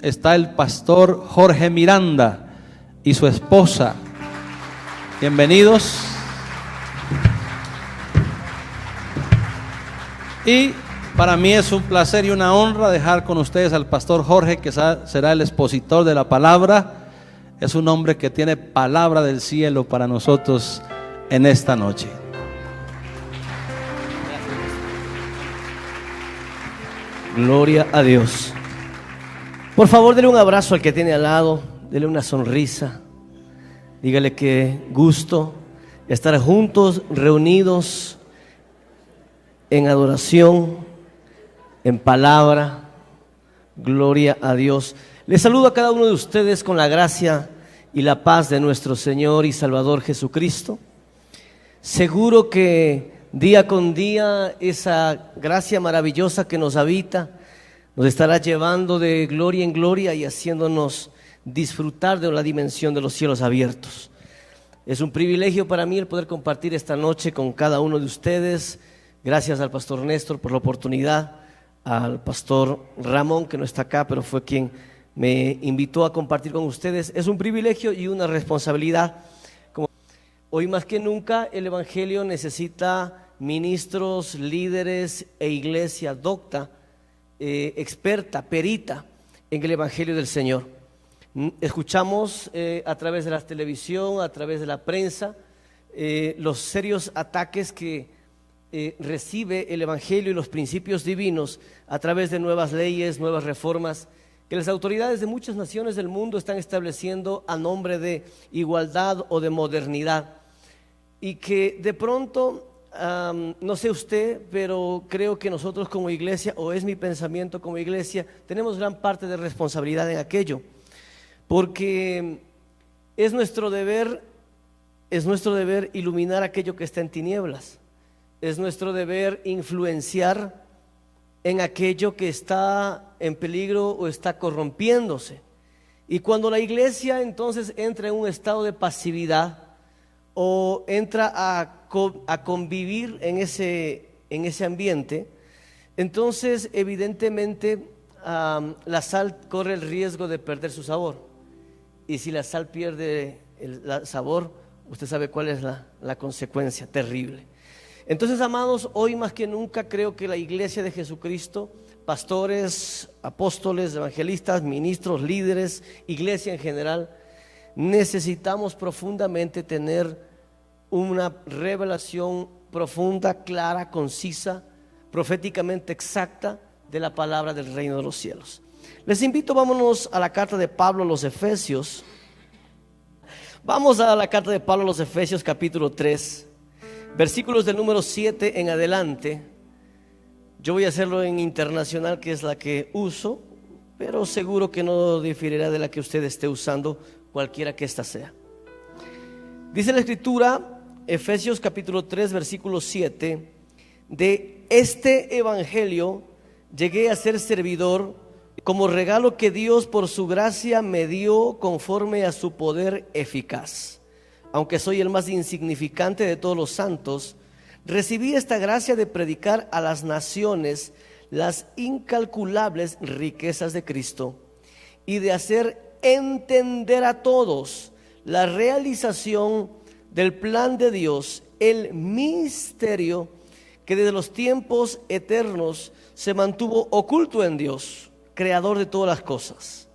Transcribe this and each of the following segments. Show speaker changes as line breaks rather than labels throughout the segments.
Está el pastor Jorge Miranda y su esposa. Bienvenidos. Y para mí es un placer y una honra dejar con ustedes al pastor Jorge, que será el expositor de la palabra. Es un hombre que tiene palabra del cielo para nosotros en esta noche.
Gloria a Dios. Por favor, dele un abrazo al que tiene al lado, dele una sonrisa, dígale que gusto estar juntos, reunidos en adoración, en palabra. Gloria a Dios. Les saludo a cada uno de ustedes con la gracia y la paz de nuestro Señor y Salvador Jesucristo. Seguro que día con día esa gracia maravillosa que nos habita nos estará llevando de gloria en gloria y haciéndonos disfrutar de la dimensión de los cielos abiertos. Es un privilegio para mí el poder compartir esta noche con cada uno de ustedes. Gracias al pastor Néstor por la oportunidad, al pastor Ramón, que no está acá, pero fue quien me invitó a compartir con ustedes. Es un privilegio y una responsabilidad. Hoy más que nunca el Evangelio necesita ministros, líderes e iglesia docta, experta, perita en el Evangelio del Señor. Escuchamos a través de la televisión, a través de la prensa, los serios ataques que recibe el Evangelio y los principios divinos a través de nuevas leyes, nuevas reformas que las autoridades de muchas naciones del mundo están estableciendo a nombre de igualdad o de modernidad. Y que de pronto, no sé usted, pero creo que nosotros como iglesia, o es mi pensamiento como iglesia, tenemos gran parte de responsabilidad en aquello. Porque es nuestro deber iluminar aquello que está en tinieblas. Es nuestro deber influenciar en aquello que está en peligro o está corrompiéndose. Y cuando la iglesia entonces entra en un estado de pasividad o entra a convivir en ese ambiente, entonces evidentemente la sal corre el riesgo de perder su sabor. Y si la sal pierde el sabor, usted sabe cuál es la consecuencia terrible. Entonces, amados, hoy más que nunca creo que la iglesia de Jesucristo, pastores, apóstoles, evangelistas, ministros, líderes, iglesia en general, necesitamos profundamente tener una revelación profunda, clara, concisa, proféticamente exacta de la palabra del reino de los cielos. Les invito, vámonos a la carta de Pablo a los Efesios. Vamos a la carta de Pablo a los Efesios capítulo 3, versículos del número 7 en adelante. Yo voy a hacerlo en internacional, que es la que uso, pero seguro que no diferirá de la que usted esté usando, cualquiera que ésta sea. Dice la escritura, Efesios capítulo 3, versículo 7: de este evangelio llegué a ser servidor como regalo que Dios por su gracia me dio conforme a su poder eficaz. Aunque soy el más insignificante de todos los santos, recibí esta gracia de predicar a las naciones las incalculables riquezas de Cristo y de hacer entender a todos la realización del plan de Dios, el misterio que desde los tiempos eternos se mantuvo oculto en Dios, creador de todas las cosas.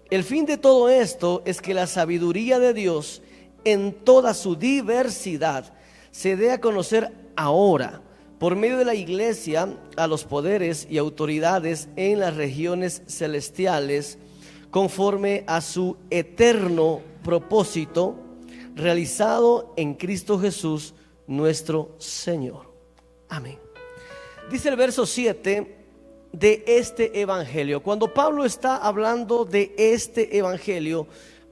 El fin de todo esto es que la sabiduría de Dios en toda su diversidad se dé a conocer ahora por medio de la iglesia a los poderes y autoridades en las regiones celestiales, conforme a su eterno propósito realizado en Cristo Jesús nuestro Señor. Amén. Dice el verso 7 de este evangelio. Cuando Pablo está hablando de este evangelio,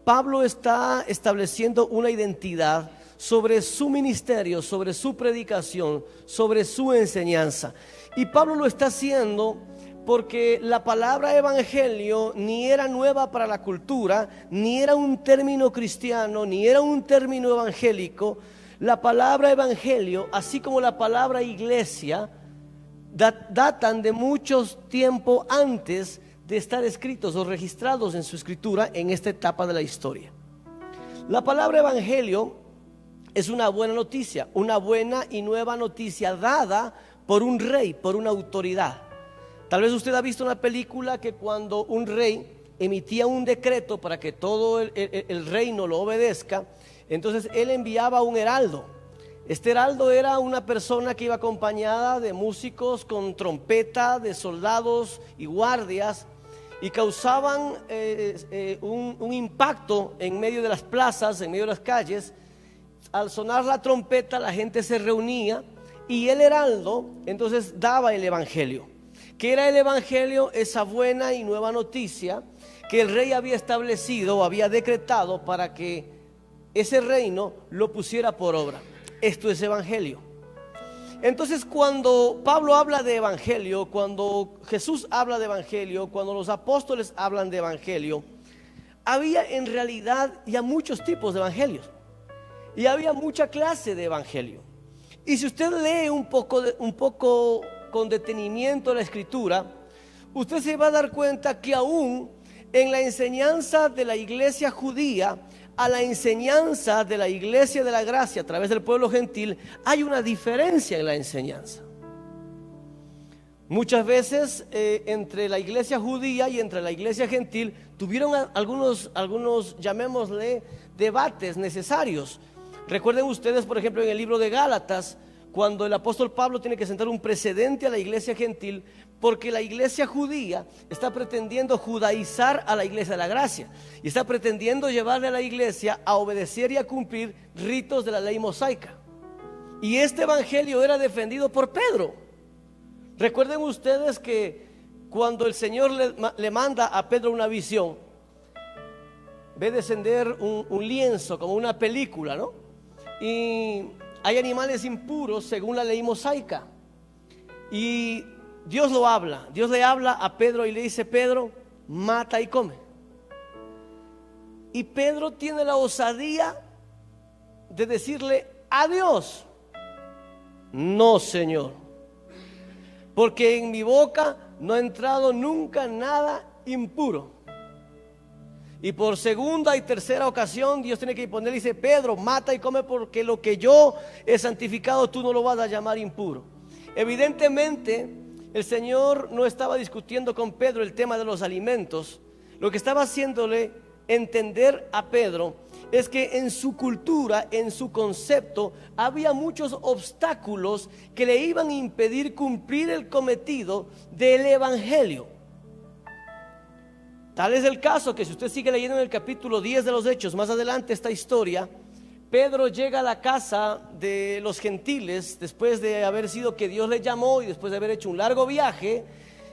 Pablo está estableciendo una identidad sobre su ministerio, sobre su predicación, sobre su enseñanza. Y Pablo lo está haciendo porque la palabra evangelio ni era nueva para la cultura, ni era un término cristiano, ni era un término evangélico. La palabra evangelio, así como la palabra iglesia, datan de muchos tiempo antes de estar escritos o registrados en su escritura en esta etapa de la historia. La palabra evangelio es una buena noticia, una buena y nueva noticia dada por un rey, por una autoridad. Tal vez usted ha visto una película que cuando un rey emitía un decreto para que todo el reino lo obedezca, entonces él enviaba un heraldo. Este heraldo era una persona que iba acompañada de músicos con trompeta, de soldados y guardias, y causaban un impacto en medio de las plazas, en medio de las calles. Al sonar la trompeta, la gente se reunía y el heraldo entonces daba el evangelio. ¿Qué era el evangelio? Esa buena y nueva noticia que el rey había establecido o había decretado para que ese reino lo pusiera por obra. Esto es evangelio. Entonces, cuando Pablo habla de evangelio, cuando Jesús habla de evangelio, cuando los apóstoles hablan de evangelio, había en realidad ya muchos tipos de evangelios y había mucha clase de evangelio. Y si usted lee un poco con detenimiento la escritura, usted se va a dar cuenta que aún en la enseñanza de la iglesia judía a la enseñanza de la iglesia de la gracia a través del pueblo gentil, hay una diferencia en la enseñanza. Muchas veces entre la iglesia judía y entre la iglesia gentil tuvieron algunos, llamémosle, debates necesarios. Recuerden ustedes, por ejemplo, en el libro de Gálatas, cuando el apóstol Pablo tiene que sentar un precedente a la iglesia gentil, porque la iglesia judía está pretendiendo judaizar a la iglesia de la gracia y está pretendiendo llevarle a la iglesia a obedecer y a cumplir ritos de la ley mosaica. Y este evangelio era defendido por Pedro. Recuerden ustedes que cuando el Señor le manda a Pedro una visión, ve descender un lienzo como una película, ¿no? Y hay animales impuros según la ley mosaica. Y Dios le habla a Pedro y le dice: Pedro, mata y come. Y Pedro tiene la osadía de decirle a Dios: no, Señor, porque en mi boca no ha entrado nunca nada impuro. Y por segunda y tercera ocasión Dios tiene que ponerle y dice: Pedro, mata y come, porque lo que yo he santificado tú no lo vas a llamar impuro. Evidentemente el Señor no estaba discutiendo con Pedro el tema de los alimentos. Lo que estaba haciéndole entender a Pedro es que en su cultura, en su concepto, había muchos obstáculos que le iban a impedir cumplir el cometido del evangelio. Tal es el caso que si usted sigue leyendo en el capítulo 10 de los Hechos, más adelante esta historia, Pedro llega a la casa de los gentiles después de haber sido que Dios le llamó y después de haber hecho un largo viaje,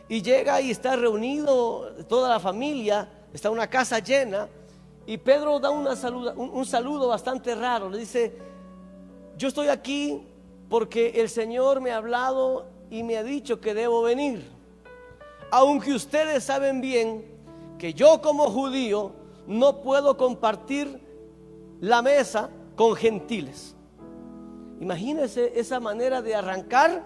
y llega y está reunido toda la familia, está una casa llena, y Pedro da un saludo bastante raro. Le dice: yo estoy aquí porque el Señor me ha hablado y me ha dicho que debo venir, aunque ustedes saben bien que yo como judío no puedo compartir la mesa con gentiles. Imagínense esa manera de arrancar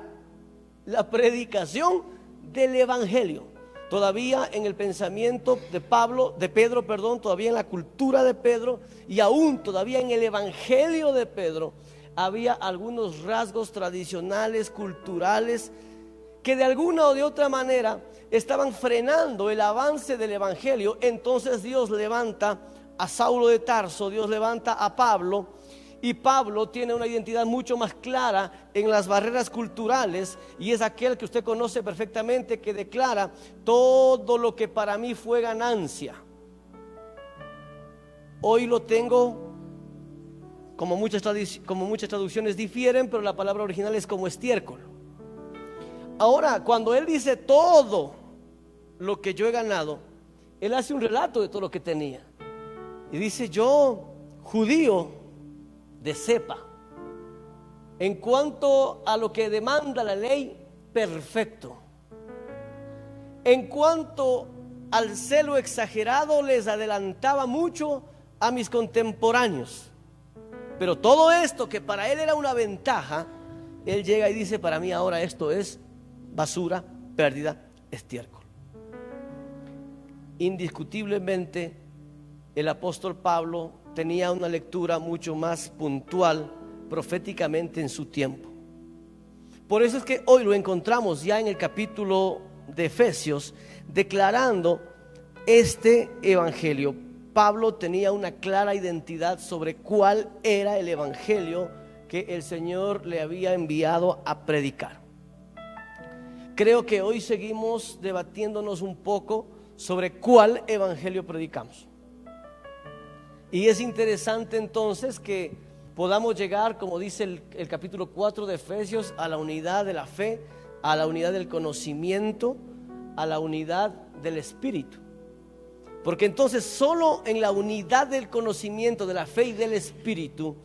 la predicación del evangelio. Todavía en el pensamiento de Pedro, todavía en la cultura de Pedro, y aún todavía en el evangelio de Pedro, había algunos rasgos tradicionales, culturales, que de alguna o de otra manera estaban frenando el avance del evangelio. Entonces Dios levanta a Saulo de Tarso, Dios levanta a Pablo, y Pablo tiene una identidad mucho más clara en las barreras culturales, y es aquel que usted conoce perfectamente, que declara: todo lo que para mí fue ganancia, hoy lo tengo, como muchas traducciones difieren, pero la palabra original es como estiércol. Ahora, cuando él dice todo lo que yo he ganado, él hace un relato de todo lo que tenía y dice: yo, judío de cepa, en cuanto a lo que demanda la ley, perfecto. En cuanto al celo exagerado, les adelantaba mucho a mis contemporáneos. Pero todo esto que para él era una ventaja, él llega y dice: para mí ahora esto es basura, pérdida, estiércol. Indiscutiblemente el apóstol Pablo tenía una lectura mucho más puntual proféticamente en su tiempo. Por eso es que hoy lo encontramos ya en el capítulo de Efesios declarando este evangelio. Pablo tenía una clara identidad sobre cuál era el evangelio que el Señor le había enviado a predicar. Creo que hoy seguimos debatiéndonos un poco sobre cuál evangelio predicamos. Y es interesante entonces que podamos llegar, como dice el capítulo 4 de Efesios, a la unidad de la fe, a la unidad del conocimiento, a la unidad del espíritu. Porque entonces solo en la unidad del conocimiento, de la fe y del espíritu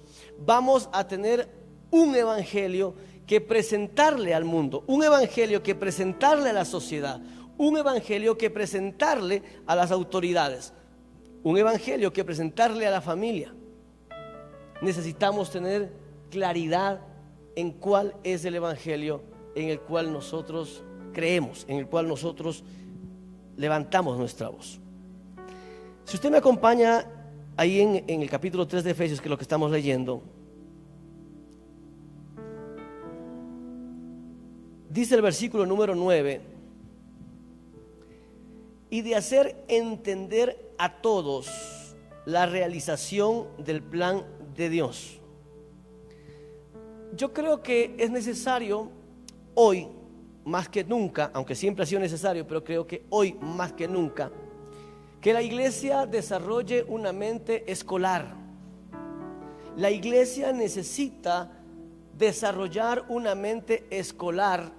vamos a tener un evangelio que presentarle al mundo, un evangelio que presentarle a la sociedad, un evangelio que presentarle a las autoridades, un evangelio que presentarle a la familia. Necesitamos tener claridad en cuál es el evangelio en el cual nosotros creemos, en el cual nosotros levantamos nuestra voz. Si usted me acompaña ahí en el capítulo 3 de Efesios, que es lo que estamos leyendo, dice el versículo número 9: y de hacer entender a todos la realización del plan de Dios. Yo creo que es necesario hoy, más que nunca, aunque siempre ha sido necesario, pero creo que hoy más que nunca, que la iglesia desarrolle una mente escolar. La iglesia necesita desarrollar una mente escolar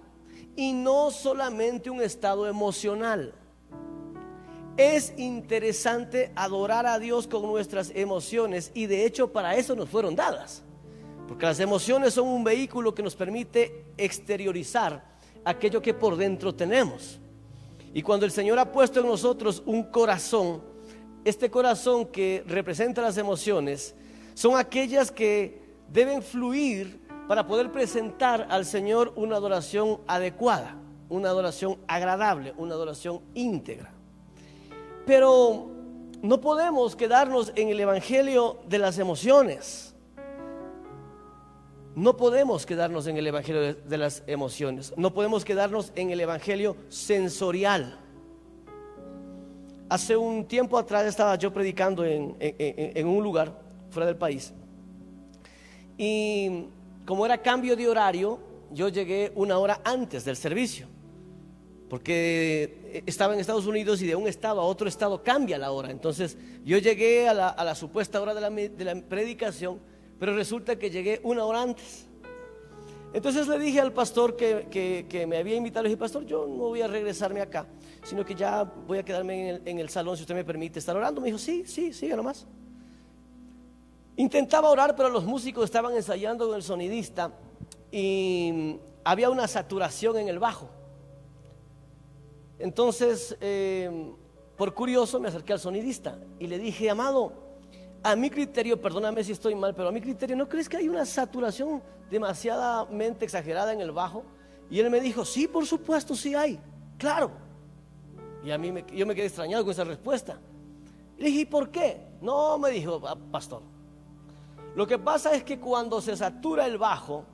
y no solamente un estado emocional. Es interesante adorar a Dios con nuestras emociones, y de hecho para eso nos fueron dadas, porque las emociones son un vehículo que nos permite exteriorizar aquello que por dentro tenemos. Y cuando el Señor ha puesto en nosotros un corazón, este corazón que representa las emociones, son aquellas que deben fluir para poder presentar al Señor una adoración adecuada, una adoración agradable, una adoración íntegra. Pero no podemos quedarnos en el evangelio de las emociones. No podemos quedarnos en el evangelio de las emociones. No podemos quedarnos en el evangelio sensorial. Hace un tiempo atrás estaba yo predicando en un lugar fuera del país. Y como era cambio de horario, yo llegué una hora antes del servicio, porque estaba en Estados Unidos y de un estado a otro estado cambia la hora. Entonces yo llegué a la supuesta hora de la predicación, pero resulta que llegué una hora antes. Entonces le dije al pastor que me había invitado, le dije: pastor, yo no voy a regresarme acá, sino que ya voy a quedarme en el salón, si usted me permite estar orando. Me dijo: sí, siga nomás. Intentaba orar, pero los músicos estaban ensayando con el sonidista y había una saturación en el bajo. Entonces, por curioso, me acerqué al sonidista y le dije: amado, a mi criterio, perdóname si estoy mal, pero a mi criterio, ¿no crees que hay una saturación demasiadamente exagerada en el bajo? Y él me dijo: sí, por supuesto, sí hay, claro. Y yo me quedé extrañado con esa respuesta. Le dije: ¿y por qué? No, me dijo: pastor, lo que pasa es que cuando se satura el bajo,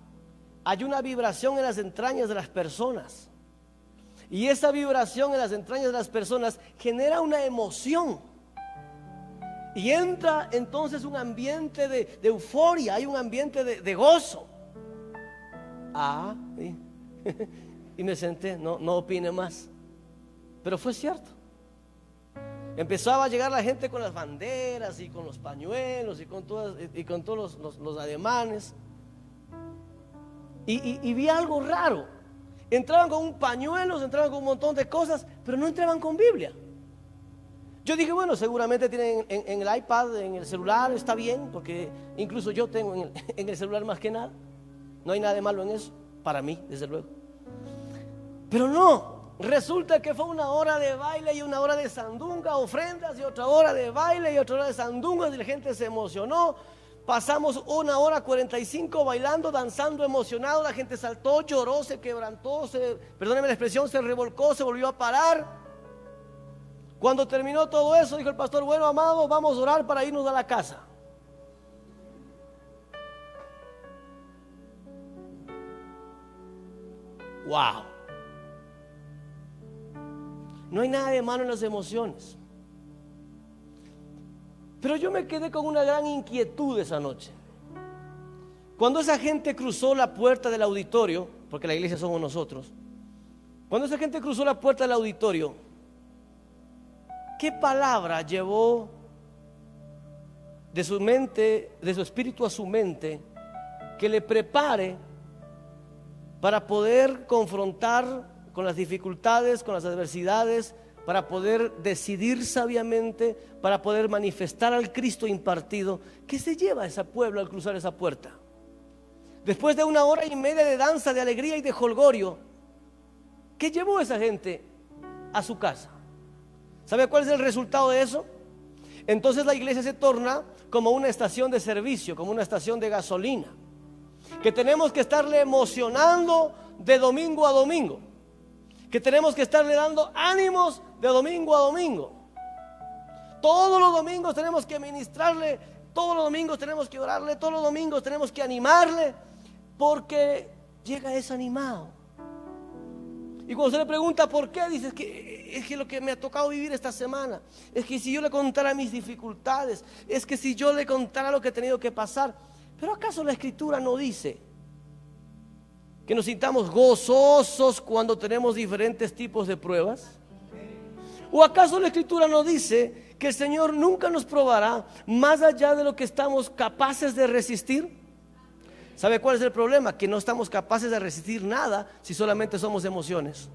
hay una vibración en las entrañas de las personas. Y esa vibración en las entrañas de las personas genera una emoción. Y entra entonces un ambiente de euforia, hay un ambiente de gozo. Sí. Y me senté, no opine más. Pero fue cierto. Empezaba a llegar la gente con las banderas y con los pañuelos y con todos los ademanes. Y vi algo raro. Entraban con un pañuelo, entraban con un montón de cosas, pero no entraban con Biblia. Yo dije: bueno, seguramente tienen en el iPad, en el celular, está bien, porque incluso yo tengo en el celular más que nada. No hay nada de malo en eso, para mí, desde luego. Pero no. Resulta que fue una hora de baile y una hora de sandunga, ofrendas, y otra hora de baile y otra hora de sandungas, y la gente se emocionó. Pasamos 1 hora 45 bailando, danzando, emocionado. La gente saltó, lloró, se quebrantó, perdónenme la expresión, se revolcó, se volvió a parar. Cuando terminó todo eso, dijo el pastor: bueno, amado, vamos a orar para irnos a la casa. Wow. No hay nada de malo en las emociones. Pero yo me quedé con una gran inquietud esa noche. Cuando esa gente cruzó la puerta del auditorio, porque la iglesia somos nosotros, cuando esa gente cruzó la puerta del auditorio, ¿qué palabra llevó de su mente, de su espíritu a su mente, que le prepare para poder confrontar con las dificultades, con las adversidades, para poder decidir sabiamente, para poder manifestar al Cristo impartido? ¿Qué se lleva a ese pueblo al cruzar esa puerta? Después de 1 hora y media de danza, de alegría y de jolgorio, ¿qué llevó esa gente a su casa? ¿Sabe cuál es el resultado de eso? Entonces la iglesia se torna como una estación de servicio, como una estación de gasolina, que tenemos que estarle emocionando de domingo a domingo, que tenemos que estarle dando ánimos de domingo a domingo. Todos los domingos tenemos que ministrarle, todos los domingos tenemos que orarle, todos los domingos tenemos que animarle, porque llega desanimado. Y cuando se le pregunta por qué, dice: es que lo que me ha tocado vivir esta semana, es que si yo le contara mis dificultades, es que si yo le contara lo que he tenido que pasar. Pero ¿acaso la Escritura no dice que nos sintamos gozosos cuando tenemos diferentes tipos de pruebas? ¿O acaso la Escritura no dice que el Señor nunca nos probará más allá de lo que estamos capaces de resistir? ¿Sabe cuál es el problema? Que no estamos capaces de resistir nada si solamente somos emociones.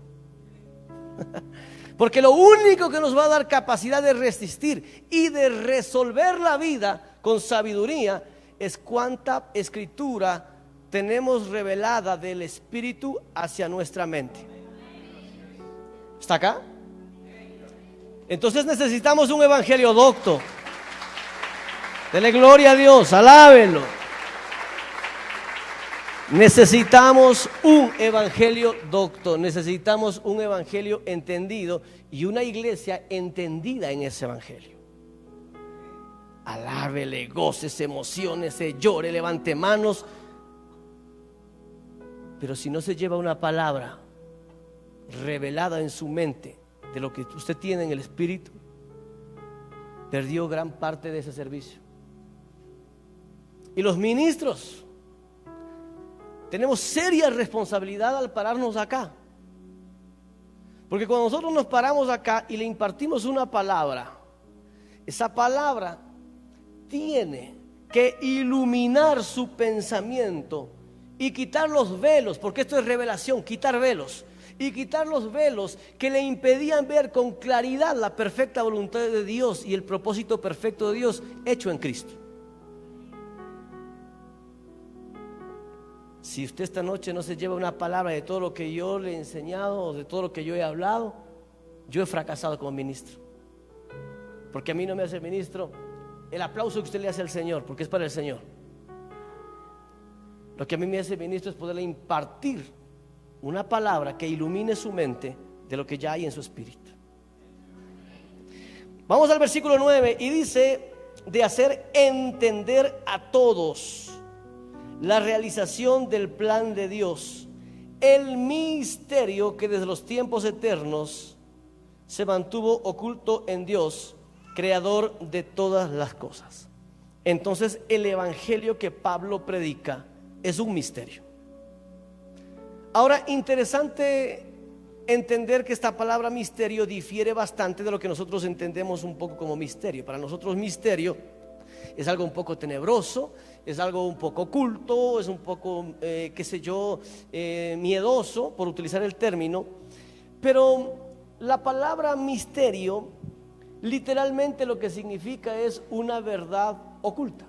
Porque lo único que nos va a dar capacidad de resistir y de resolver la vida con sabiduría es cuánta escritura tenemos revelada del Espíritu hacia nuestra mente. ¿Está acá? Entonces necesitamos un evangelio docto. Dele gloria a Dios, alábelo. Necesitamos un evangelio docto, necesitamos un evangelio entendido y una iglesia entendida en ese evangelio. Alábele, gócese, emocionese, llore, levante manos. Pero si no se lleva una palabra revelada en su mente de lo que usted tiene en el Espíritu, perdió gran parte de ese servicio. Y los ministros tenemos seria responsabilidad al pararnos acá, porque cuando nosotros nos paramos acá y le impartimos una palabra, esa palabra tiene que iluminar su pensamiento y quitar los velos, porque esto es revelación, quitar velos, y quitar los velos que le impedían ver con claridad la perfecta voluntad de Dios y el propósito perfecto de Dios hecho en Cristo. Si usted esta noche no se lleva una palabra de todo lo que yo le he enseñado o de todo lo que yo he hablado, yo he fracasado como ministro. Porque a mí no me hace ministro el aplauso que usted le hace al Señor, porque es para el Señor. Lo que a mí me hace ministro es poderle impartir una palabra que ilumine su mente de lo que ya hay en su espíritu. Vamos al versículo 9 y dice: de hacer entender a todos la realización del plan de Dios, el misterio que desde los tiempos eternos se mantuvo oculto en Dios, creador de todas las cosas. Entonces el evangelio que Pablo predica es un misterio. Ahora, interesante entender que esta palabra misterio difiere bastante de lo que nosotros entendemos un poco como misterio. Para nosotros misterio es algo un poco tenebroso, es algo un poco oculto, es un poco, miedoso, por utilizar el término. Pero la palabra misterio literalmente lo que significa es una verdad oculta,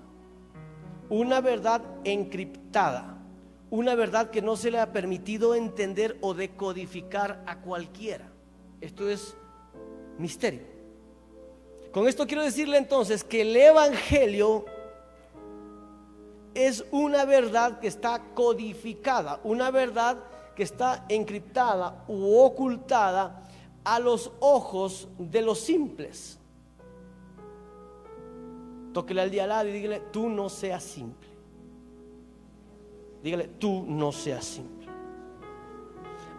una verdad encriptada, una verdad que no se le ha permitido entender o decodificar a cualquiera. Esto es misterio. Con esto quiero decirle entonces que el evangelio es una verdad que está codificada, una verdad que está encriptada u ocultada a los ojos de los simples. Tóquele al de al lado y dígale: tú no seas simple. Dígale: tú no seas simple.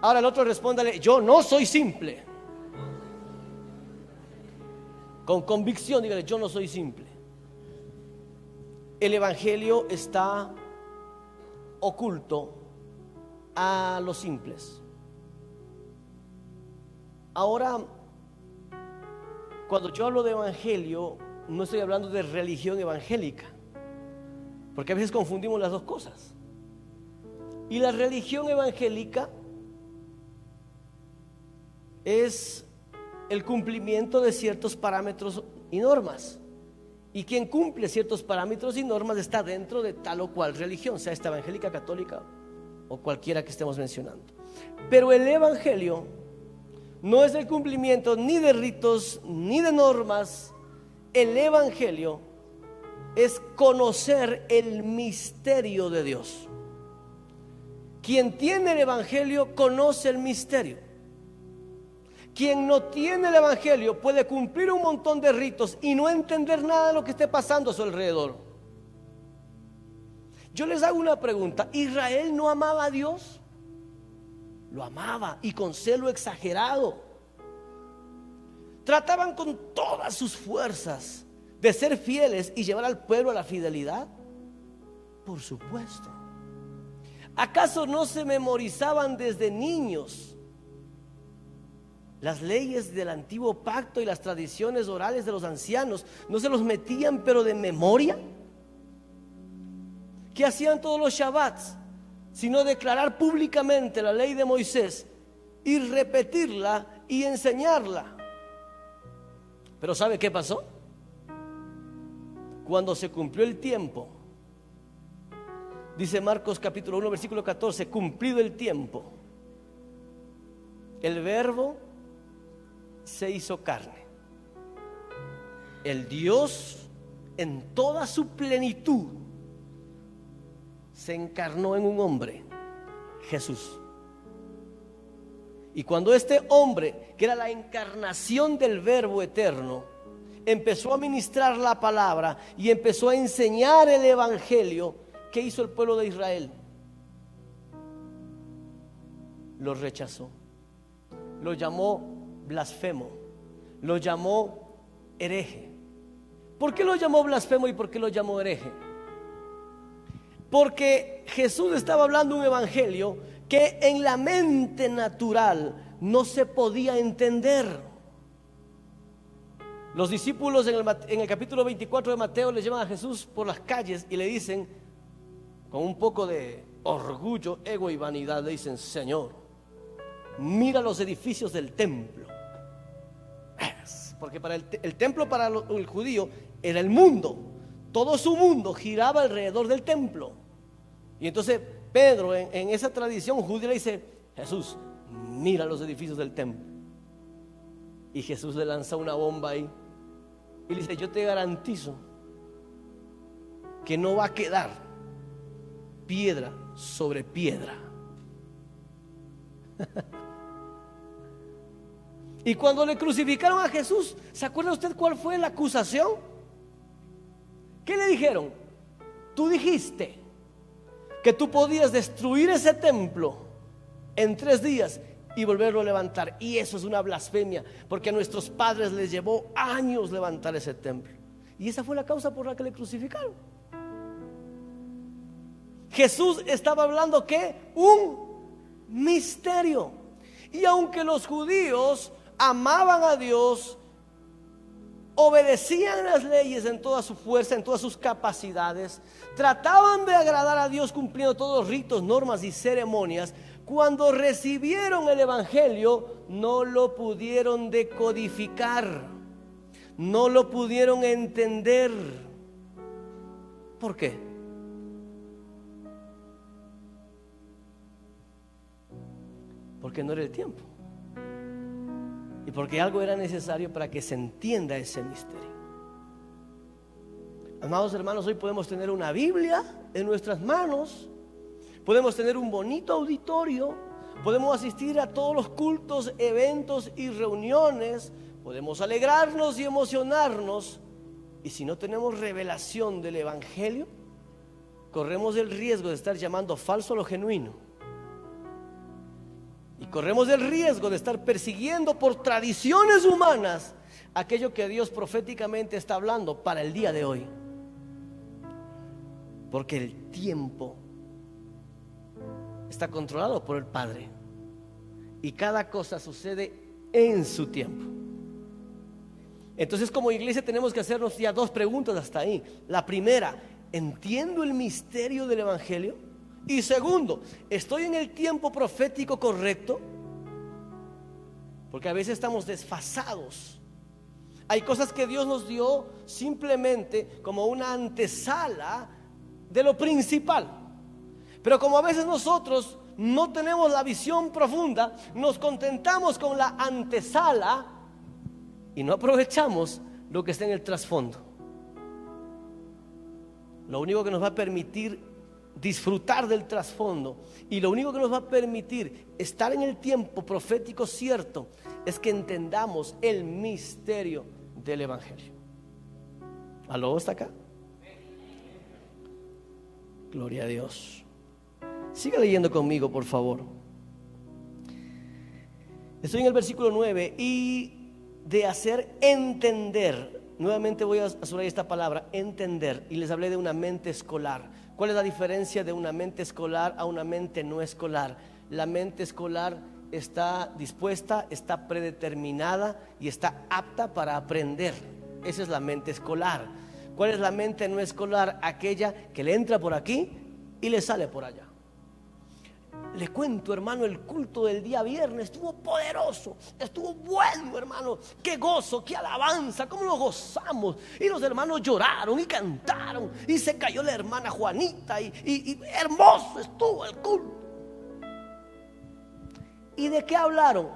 Ahora el otro respóndale: yo no soy simple. Con convicción dígale: yo no soy simple. El evangelio está oculto a los simples. Ahora, cuando yo hablo de evangelio, no estoy hablando de religión evangélica, porque a veces confundimos las dos cosas. Y la religión evangélica es el cumplimiento de ciertos parámetros y normas. Y quien cumple ciertos parámetros y normas está dentro de tal o cual religión, sea esta evangélica, católica o cualquiera que estemos mencionando. Pero el evangelio no es el cumplimiento ni de ritos ni de normas. El evangelio es conocer el misterio de Dios. Quien tiene el evangelio conoce el misterio. Quien no tiene el evangelio puede cumplir un montón de ritos y no entender nada de lo que esté pasando a su alrededor. Yo les hago una pregunta: ¿Israel no amaba a Dios? Lo amaba, y con celo exagerado. Trataban con todas sus fuerzas de ser fieles y llevar al pueblo a la fidelidad. Por supuesto. ¿Acaso no se memorizaban desde niños las leyes del antiguo pacto y las tradiciones orales de los ancianos? ¿No se los metían pero de memoria? ¿Qué hacían todos los Shabbats? Sino declarar públicamente la ley de Moisés y repetirla y enseñarla. Pero ¿sabe qué pasó? Cuando se cumplió el tiempo, dice Marcos capítulo 1 versículo 14, cumplido el tiempo, el Verbo se hizo carne. El Dios en toda su plenitud se encarnó en un hombre, Jesús. Y cuando este hombre, que era la encarnación del Verbo eterno, empezó a ministrar la palabra y empezó a enseñar el evangelio, ¿qué hizo el pueblo de Israel? Lo rechazó, lo llamó blasfemo, lo llamó hereje. ¿Por qué lo llamó blasfemo y por qué lo llamó hereje? Porque Jesús estaba hablando un evangelio que en la mente natural no se podía entender. Los discípulos en el capítulo 24 de Mateo le llevan a Jesús por las calles y le dicen, con un poco de orgullo, ego y vanidad, le dicen: Señor, mira los edificios del templo. Porque para el templo para el judío era el mundo. Todo su mundo giraba alrededor del templo. Y entonces Pedro, en esa tradición judía, le dice: Jesús, mira los edificios del templo. Y Jesús le lanza una bomba ahí y le dice: yo te garantizo que no va a quedar piedra sobre piedra. Y cuando le crucificaron a Jesús, ¿se acuerda usted cuál fue la acusación? ¿Qué le dijeron? Tú dijiste que tú podías destruir ese templo en 3 días y volverlo a levantar. Y eso es una blasfemia, porque a nuestros padres les llevó años levantar ese templo. Y esa fue la causa por la que le crucificaron. Jesús estaba hablando ¿qué? Un misterio. Y aunque los judíos amaban a Dios, obedecían las leyes en toda su fuerza, en todas sus capacidades, trataban de agradar a Dios cumpliendo todos los ritos, normas y ceremonias, cuando recibieron el evangelio no lo pudieron decodificar, no lo pudieron entender. ¿Por qué? Porque no era el tiempo. Y porque algo era necesario para que se entienda ese misterio. Amados hermanos, hoy podemos tener una Biblia en nuestras manos, podemos tener un bonito auditorio, podemos asistir a todos los cultos, eventos y reuniones, podemos alegrarnos y emocionarnos, y si no tenemos revelación del evangelio, corremos el riesgo de estar llamando falso a lo genuino. Y corremos el riesgo de estar persiguiendo por tradiciones humanas aquello que Dios proféticamente está hablando para el día de hoy. Porque el tiempo está controlado por el Padre y cada cosa sucede en su tiempo. Entonces, como iglesia tenemos que hacernos ya 2 preguntas hasta ahí. La primera: ¿entiendo el misterio del evangelio? Y segundo, ¿estoy en el tiempo profético correcto? Porque a veces estamos desfasados. Hay cosas que Dios nos dio simplemente como una antesala de lo principal. Pero como a veces nosotros no tenemos la visión profunda, nos contentamos con la antesala y no aprovechamos lo que está en el trasfondo. Lo único que nos va a permitir disfrutar del trasfondo y lo único que nos va a permitir estar en el tiempo profético cierto es que entendamos el misterio del Evangelio. ¿Aló? ¿Está acá? Gloria a Dios. Siga leyendo conmigo, por favor. Estoy en el versículo 9. Y de hacer entender. Nuevamente voy a subrayar esta palabra, entender. Y les hablé de una mente escolar. ¿Cuál es la diferencia de una mente escolar a una mente no escolar? La mente escolar está dispuesta, está predeterminada y está apta para aprender. Esa es la mente escolar. ¿Cuál es la mente no escolar? Aquella que le entra por aquí y le sale por allá. Le cuento, hermano, el culto del día viernes estuvo poderoso, estuvo bueno, hermano. Qué gozo, qué alabanza, cómo nos gozamos. Y los hermanos lloraron y cantaron. Y se cayó la hermana Juanita y hermoso estuvo el culto. ¿Y de qué hablaron?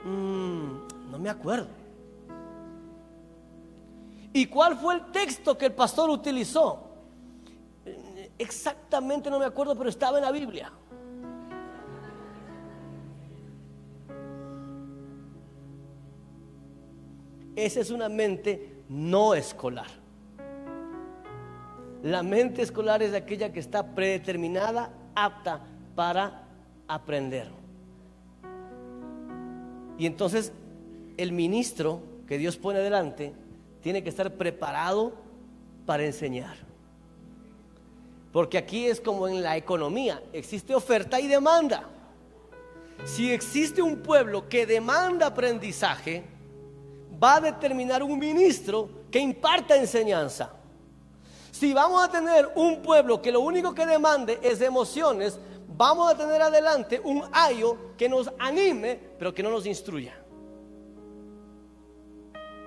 No me acuerdo. ¿Y cuál fue el texto que el pastor utilizó? Exactamente no me acuerdo, pero estaba en la Biblia. Esa es una mente no escolar. La mente escolar es aquella que está predeterminada, apta para aprender. Y entonces el ministro que Dios pone delante tiene que estar preparado para enseñar. Porque aquí es como en la economía, existe oferta y demanda. Si existe un pueblo que demanda aprendizaje, va a determinar un ministro que imparta enseñanza. Si vamos a tener un pueblo que lo único que demande es emociones, vamos a tener adelante un ayo que nos anime, pero que no nos instruya.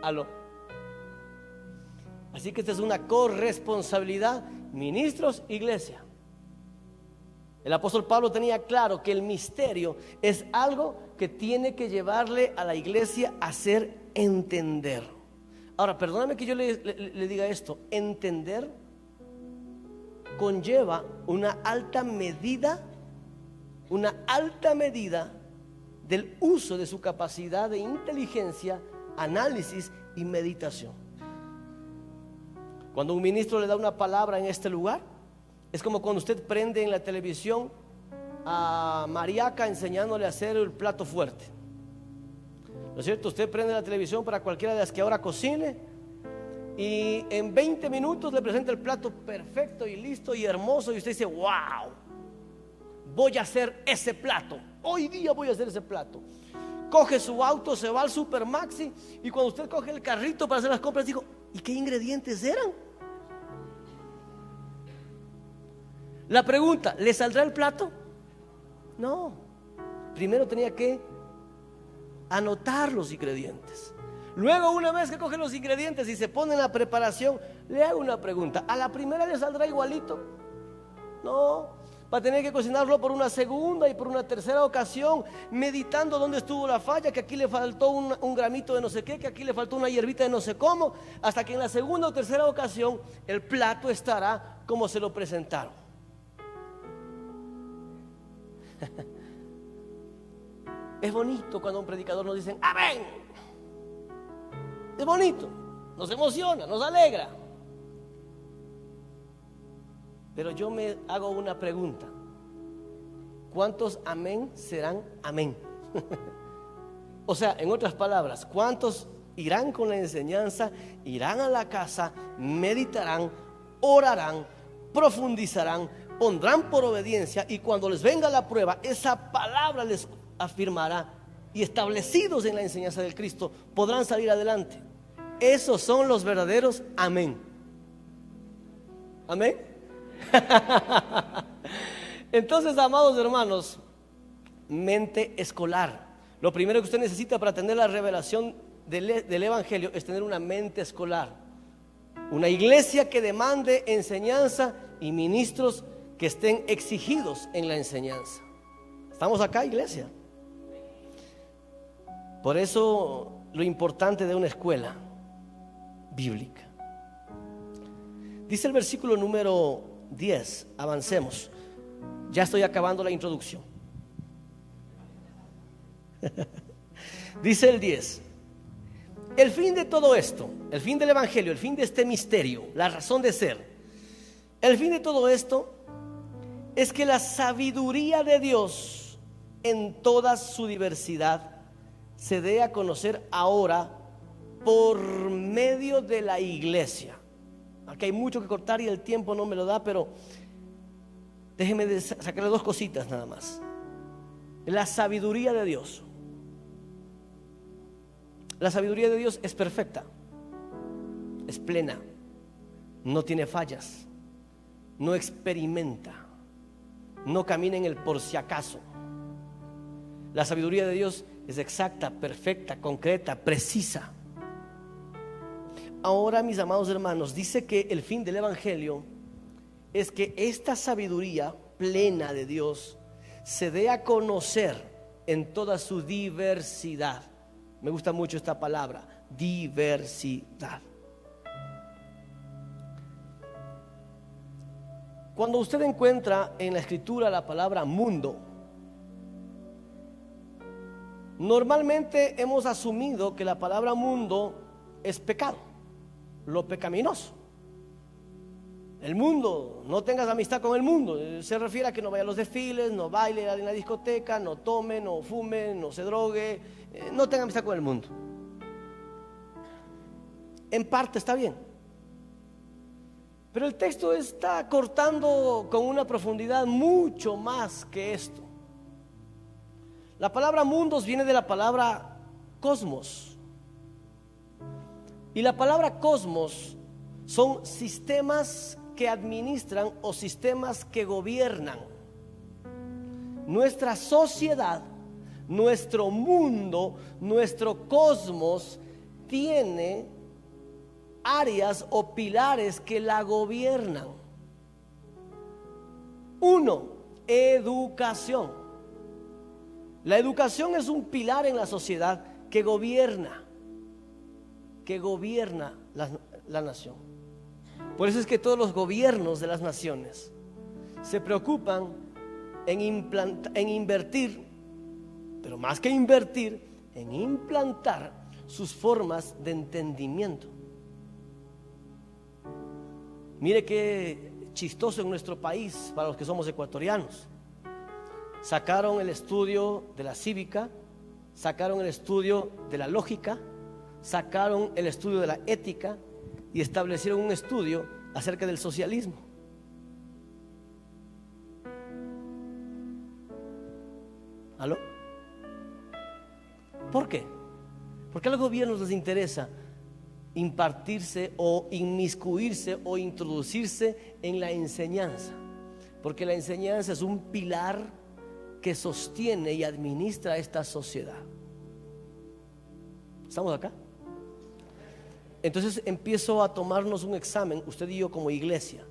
¿Aló? Así que esta es una corresponsabilidad, ministros, iglesia. El apóstol Pablo tenía claro que el misterio es algo que tiene que llevarle a la iglesia a hacer entender. Ahora, perdóname que yo le diga esto. Entender conlleva una alta medida del uso de su capacidad de inteligencia, análisis y meditación. Cuando un ministro le da una palabra en este lugar, es como cuando usted prende en la televisión a Mariaca enseñándole a hacer el plato fuerte. ¿No es cierto? Usted prende la televisión para cualquiera de las que ahora cocine y en 20 minutos le presenta el plato perfecto y listo y hermoso y usted dice: wow, voy a hacer ese plato, hoy día voy a hacer ese plato. Coge su auto, se va al Supermaxi y cuando usted coge el carrito para hacer las compras, dijo: ¿y qué ingredientes eran? La pregunta: ¿le saldrá el plato? No. Primero tenía que anotar los ingredientes. Luego, una vez que coge los ingredientes y se pone en la preparación, le hago una pregunta: ¿a la primera le saldrá igualito? No. Va a tener que cocinarlo por una segunda y por una tercera ocasión, meditando dónde estuvo la falla, que aquí le faltó un gramito de no sé qué, que aquí le faltó una hierbita de no sé cómo, hasta que en la segunda o tercera ocasión el plato estará como se lo presentaron. Es bonito cuando a un predicador nos dicen amén. Es bonito, nos emociona, nos alegra. Pero yo me hago una pregunta: ¿cuántos amén serán amén? O sea, en otras palabras, ¿cuántos irán con la enseñanza, irán a la casa, meditarán, orarán, profundizarán, pondrán por obediencia, y cuando les venga la prueba, esa palabra les afirmará, y establecidos en la enseñanza del Cristo podrán salir adelante? Esos son los verdaderos amén. Amén. Entonces, amados hermanos, mente escolar. Lo primero que usted necesita para tener la revelación del Evangelio es tener una mente escolar. Una iglesia que demande enseñanza y ministros que estén exigidos en la enseñanza. ¿Estamos acá, iglesia? Por eso lo importante de una escuela bíblica. Dice el versículo número 10, avancemos. Ya estoy acabando la introducción. Dice el 10. El fin de todo esto, el fin del evangelio, el fin de este misterio, la razón de ser, el fin de todo esto es que la sabiduría de Dios en toda su diversidad se dé a conocer ahora por medio de la iglesia. Aquí hay mucho que cortar y el tiempo no me lo da, pero déjenme sacarle dos cositas nada más. La sabiduría de Dios. La sabiduría de Dios es perfecta, es plena, no tiene fallas, no experimenta, no camina en el por si acaso. La sabiduría de Dios es exacta, perfecta, concreta, precisa. Ahora, mis amados hermanos, dice que el fin del evangelio es que esta sabiduría plena de Dios se dé a conocer en toda su diversidad. Me gusta mucho esta palabra, diversidad. Cuando usted encuentra en la escritura la palabra mundo, normalmente hemos asumido que la palabra mundo es pecado, lo pecaminoso. El mundo, no tengas amistad con el mundo, se refiere a que no vaya a los desfiles, no baile en la discoteca, no tome, no fume, no se drogue, no tenga amistad con el mundo. En parte está bien, pero el texto está cortando con una profundidad mucho más que esto. La palabra mundos viene de la palabra cosmos, y la palabra cosmos son sistemas que administran o sistemas que gobiernan. Nuestra sociedad, nuestro mundo, nuestro cosmos tiene áreas o pilares que la gobiernan. Uno, educación. La educación es un pilar en la sociedad que gobierna la nación. Por eso es que todos los gobiernos de las naciones se preocupan en invertir, pero más que invertir, en implantar sus formas de entendimiento. Mire qué chistoso en nuestro país para los que somos ecuatorianos. Sacaron el estudio de la cívica, sacaron el estudio de la lógica, sacaron el estudio de la ética y establecieron un estudio acerca del socialismo. ¿Aló? ¿Por qué? Porque a los gobiernos les interesa impartirse o inmiscuirse o introducirse en la enseñanza, porque la enseñanza es un pilar que sostiene y administra esta sociedad. ¿Estamos acá? Entonces empiezo a tomarnos un examen, usted y yo como iglesia,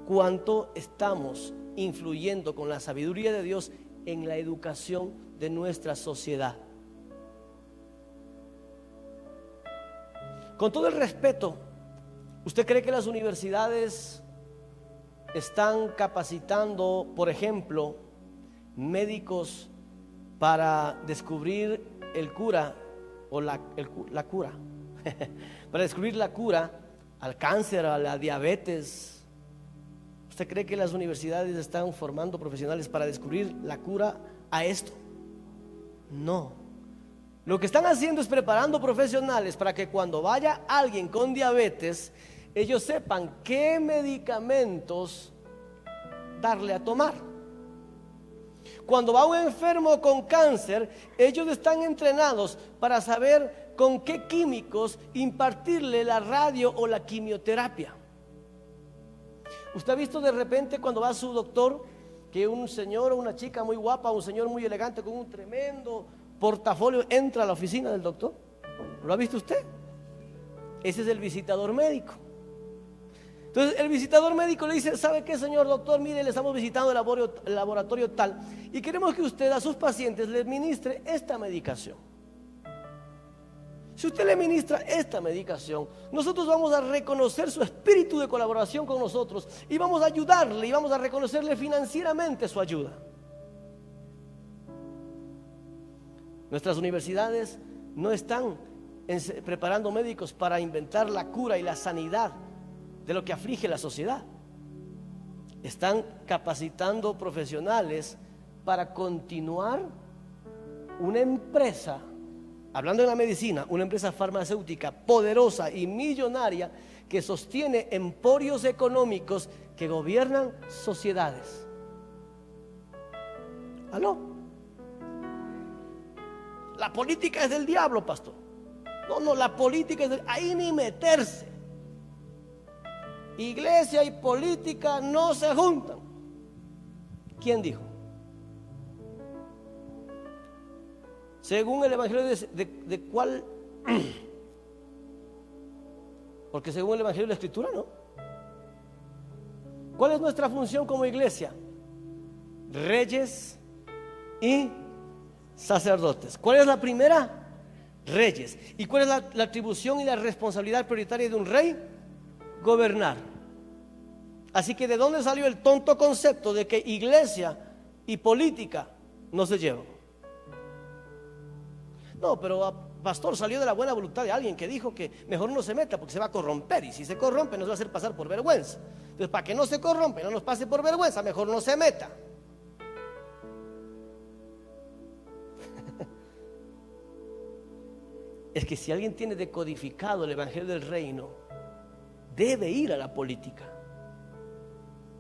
cuánto estamos influyendo con la sabiduría de Dios en la educación de nuestra sociedad. Con todo el respeto, ¿usted cree que las universidades están capacitando, por ejemplo, médicos para descubrir el cura o la cura? Para descubrir la cura al cáncer, a la diabetes. ¿Usted cree que las universidades están formando profesionales para descubrir la cura a esto? No. Lo que están haciendo es preparando profesionales para que cuando vaya alguien con diabetes, ellos sepan qué medicamentos darle a tomar. Cuando va un enfermo con cáncer, ellos están entrenados para saber con qué químicos impartirle la radio o la quimioterapia. ¿Usted ha visto de repente cuando va a su doctor que un señor o una chica muy guapa, un señor muy elegante con un tremendo portafolio entra a la oficina del doctor? ¿Lo ha visto usted? Ese es el visitador médico. Entonces el visitador médico le dice: ¿sabe qué, señor doctor? Mire, le estamos visitando el laboratorio tal y queremos que usted a sus pacientes le administre esta medicación. Si usted le ministra esta medicación, nosotros vamos a reconocer su espíritu de colaboración con nosotros y vamos a ayudarle y vamos a reconocerle financieramente su ayuda. Nuestras universidades no están preparando médicos para inventar la cura y la sanidad de lo que aflige la sociedad. Están capacitando profesionales para continuar una empresa, hablando de la medicina, una empresa farmacéutica poderosa y millonaria que sostiene emporios económicos que gobiernan sociedades. ¿Aló? La política es del diablo, pastor. No, la política es ahí ni meterse. Iglesia y política no se juntan. ¿Quién dijo? Según el Evangelio de cuál. Porque según el Evangelio de la Escritura, ¿no? ¿Cuál es nuestra función como iglesia? Reyes y sacerdotes. ¿Cuál es la primera? Reyes. ¿Y cuál es la atribución y la responsabilidad prioritaria de un rey? Gobernar. Así que ¿de dónde salió el tonto concepto de que iglesia y política no se llevan? No, pero pastor, salió de la buena voluntad de alguien que dijo que mejor no se meta porque se va a corromper, y si se corrompe nos va a hacer pasar por vergüenza. Entonces, para que no se corrompe, no nos pase por vergüenza, mejor no se meta. Es que si alguien tiene decodificado el Evangelio del Reino, debe ir a la política,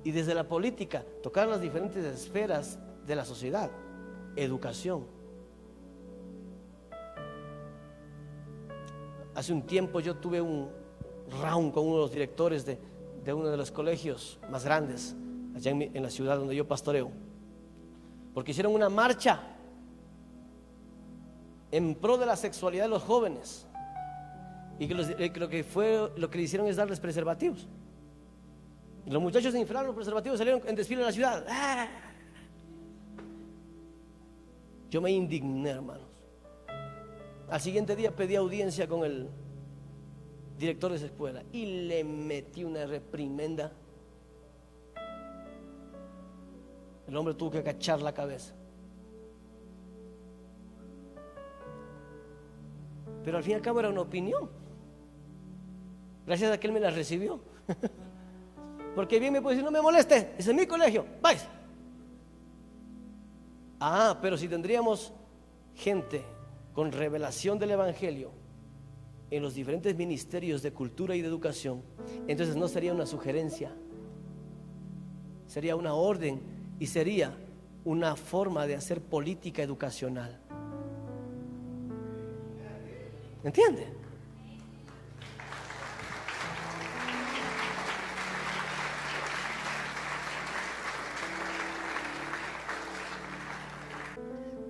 y desde la política tocar las diferentes esferas de la sociedad. Educación. Hace un tiempo yo tuve un round con uno de los directores de uno de los colegios más grandes allá en la ciudad donde yo pastoreo, porque hicieron una marcha en pro de la sexualidad de los jóvenes, y que lo que le hicieron es darles preservativos. Y los muchachos se inflaron los preservativos, salieron en desfile en la ciudad. ¡Ah! Yo me indigné, hermanos. Al siguiente día pedí audiencia con el director de esa escuela y le metí una reprimenda. El hombre tuvo que agachar la cabeza. Pero al fin y al cabo era una opinión. Gracias a que él me la recibió. Porque bien me puede decir, no me moleste, ese es mi colegio, vais. Pero si tendríamos gente con revelación del Evangelio en los diferentes ministerios de cultura y de educación, entonces no sería una sugerencia, sería una orden y sería una forma de hacer política educacional. ¿Entiende?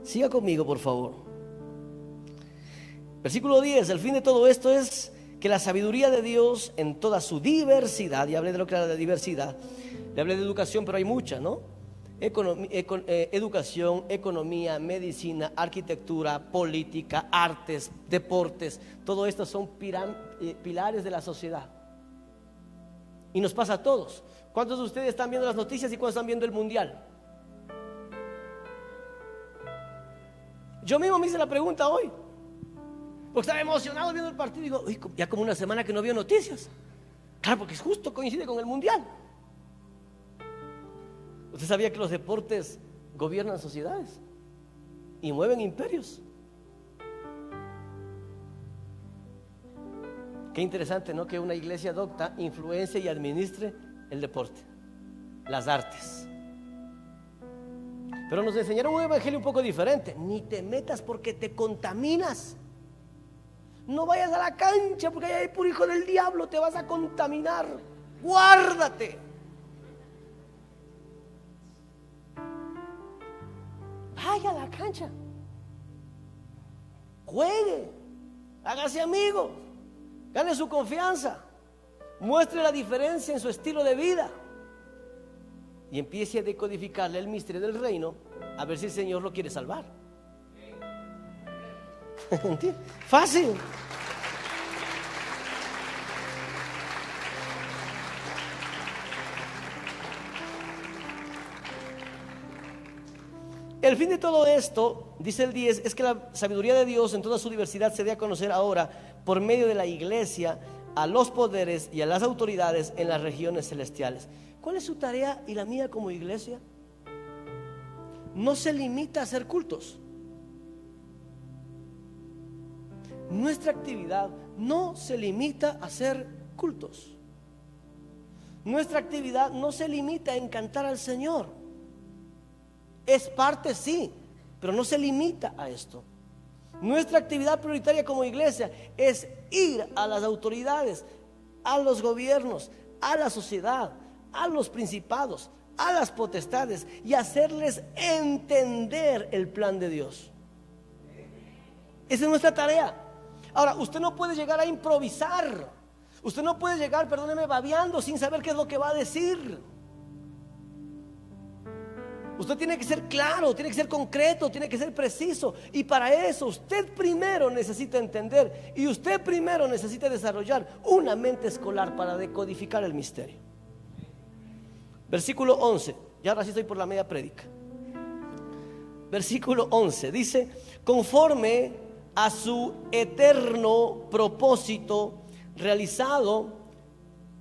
Siga conmigo, por favor. Versículo 10. El fin de todo esto es que la sabiduría de Dios en toda su diversidad, y hablé de lo que era la diversidad, le hablé de educación, pero hay mucha, ¿no? Educación, economía, medicina, arquitectura, política, artes, deportes, todo esto son pilares de la sociedad. Y nos pasa a todos. ¿Cuántos de ustedes están viendo las noticias y cuántos están viendo el mundial? Yo mismo me hice la pregunta hoy, porque estaba emocionado viendo el partido y digo, uy, ya como una semana que no veo noticias. Claro, porque justo coincide con el mundial. ¿Usted sabía que los deportes gobiernan sociedades y mueven imperios? Qué interesante, ¿no? Que una iglesia adopta, influencia y administre el deporte, las artes. Pero nos enseñaron un evangelio un poco diferente. Ni te metas porque te contaminas. No vayas a la cancha porque ahí hay puro hijo del diablo, te vas a contaminar. Guárdate. Vaya a la cancha, juegue, hágase amigo, gane su confianza, muestre la diferencia en su estilo de vida y empiece a decodificarle el misterio del reino, a ver si el Señor lo quiere salvar. Fácil. El fin de todo esto, dice el 10, es que la sabiduría de Dios en toda su diversidad se dé a conocer ahora por medio de la iglesia a los poderes y a las autoridades en las regiones celestiales. ¿Cuál es su tarea y la mía como iglesia? No se limita a hacer cultos. Nuestra actividad no se limita a hacer cultos. Nuestra actividad no se limita a encantar al Señor. Es parte, sí, pero no se limita a esto. Nuestra actividad prioritaria como iglesia es ir a las autoridades, a los gobiernos, a la sociedad, a los principados, a las potestades y hacerles entender el plan de Dios. Esa es nuestra tarea. Ahora, usted no puede llegar a improvisar. Usted no puede llegar, perdóneme, babeando sin saber qué es lo que va a decir. Usted tiene que ser claro, tiene que ser concreto, tiene que ser preciso. Y para eso usted primero necesita entender y usted primero necesita desarrollar una mente escolar para decodificar el misterio. Versículo 11, y ahora sí estoy por la media prédica. Versículo 11 dice: conforme a su eterno propósito realizado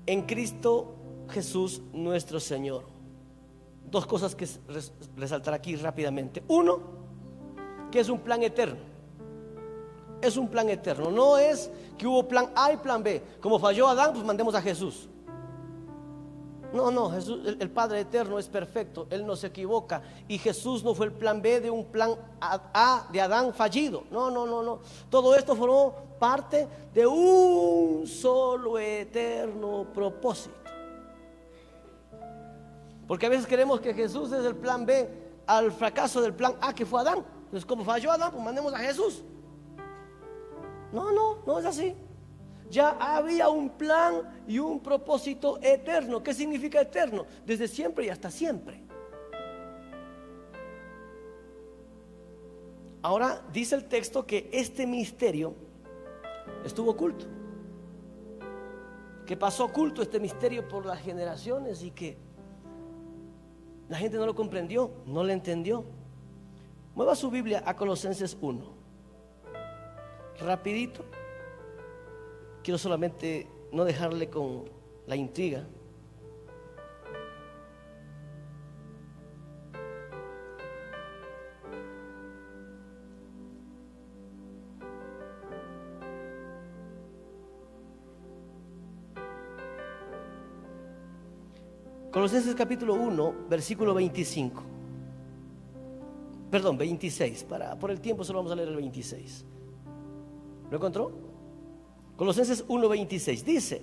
en Cristo Jesús nuestro Señor. Dos cosas que resaltar aquí rápidamente. Uno, que es un plan eterno. Es un plan eterno. No es que hubo plan A y plan B. Como falló Adán, pues mandemos a Jesús. No, Jesús, el Padre eterno es perfecto, Él no se equivoca. Y Jesús no fue el plan B de un plan A de Adán fallido. No. Todo esto formó parte de un solo eterno propósito. Porque a veces queremos que Jesús es el plan B al fracaso del plan A que fue Adán. Entonces, como falló Adán, pues mandemos a Jesús. No es así. Ya había un plan y un propósito eterno. ¿Qué significa eterno? Desde siempre y hasta siempre. Ahora dice el texto que este misterio estuvo oculto, que pasó oculto este misterio por las generaciones y que la gente no lo comprendió, no lo entendió. Mueva su Biblia a Colosenses 1. Rapidito. Quiero solamente no dejarle con la intriga. Colosenses capítulo 1, versículo 25. Perdón, 26. Por el tiempo solo vamos a leer el 26. ¿Lo encontró? Colosenses 1:26 dice: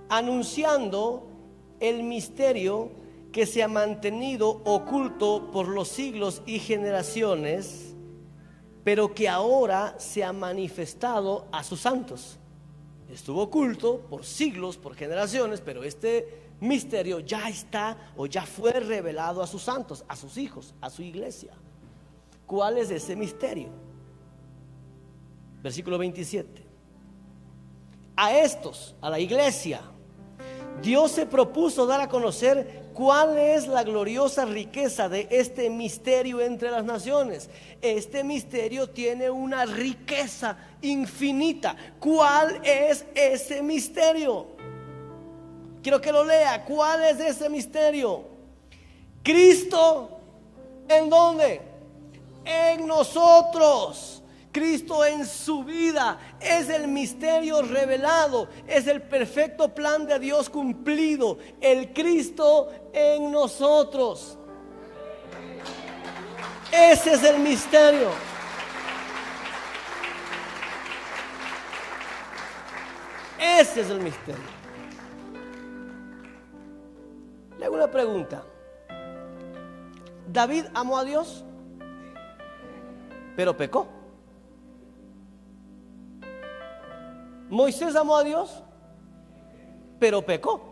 anunciando el misterio que se ha mantenido oculto por los siglos y generaciones, pero que ahora se ha manifestado a sus santos. Estuvo oculto por siglos, por generaciones, pero este misterio ya está o ya fue revelado a sus santos, a sus hijos, a su iglesia. ¿Cuál es ese misterio? Versículo 27. A estos, a la iglesia, Dios se propuso dar a conocer cuál es la gloriosa riqueza de este misterio entre las naciones. Este misterio tiene una riqueza infinita. ¿Cuál es ese misterio? Quiero que lo lea. ¿Cuál es ese misterio? Cristo, ¿en dónde? En nosotros. Cristo en su vida es el misterio revelado, es el perfecto plan de Dios cumplido, el Cristo en nosotros. Ese es el misterio. Ese es el misterio. Le hago una pregunta. ¿David amó a Dios? Pero pecó. Moisés amó a Dios, pero pecó.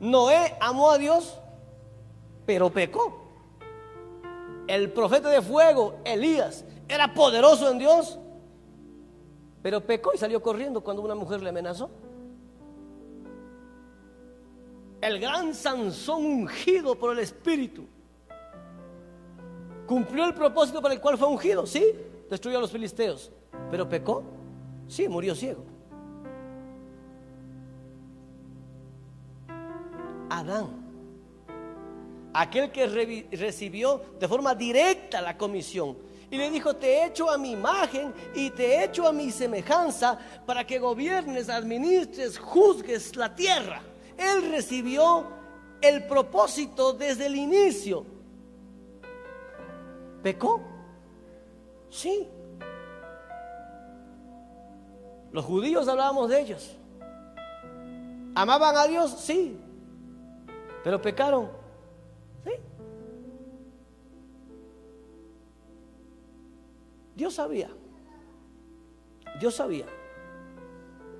Noé amó a Dios, pero pecó. El profeta de fuego, Elías, era poderoso en Dios, pero pecó y salió corriendo cuando una mujer le amenazó. el gran Sansón ungido por el Espíritu, cumplió el propósito para el cual fue ungido, sí, destruyó a los filisteos, pero pecó, sí, murió ciego. Adán, aquel que recibió de forma directa la comisión y le dijo: te he hecho a mi imagen y te he hecho a mi semejanza para que gobiernes, administres, juzgues la tierra. Él recibió el propósito desde el inicio. ¿Pecó? Sí. Los judíos hablábamos de ellos. ¿Amaban a Dios? Sí. ¿Pero pecaron? Sí. Dios sabía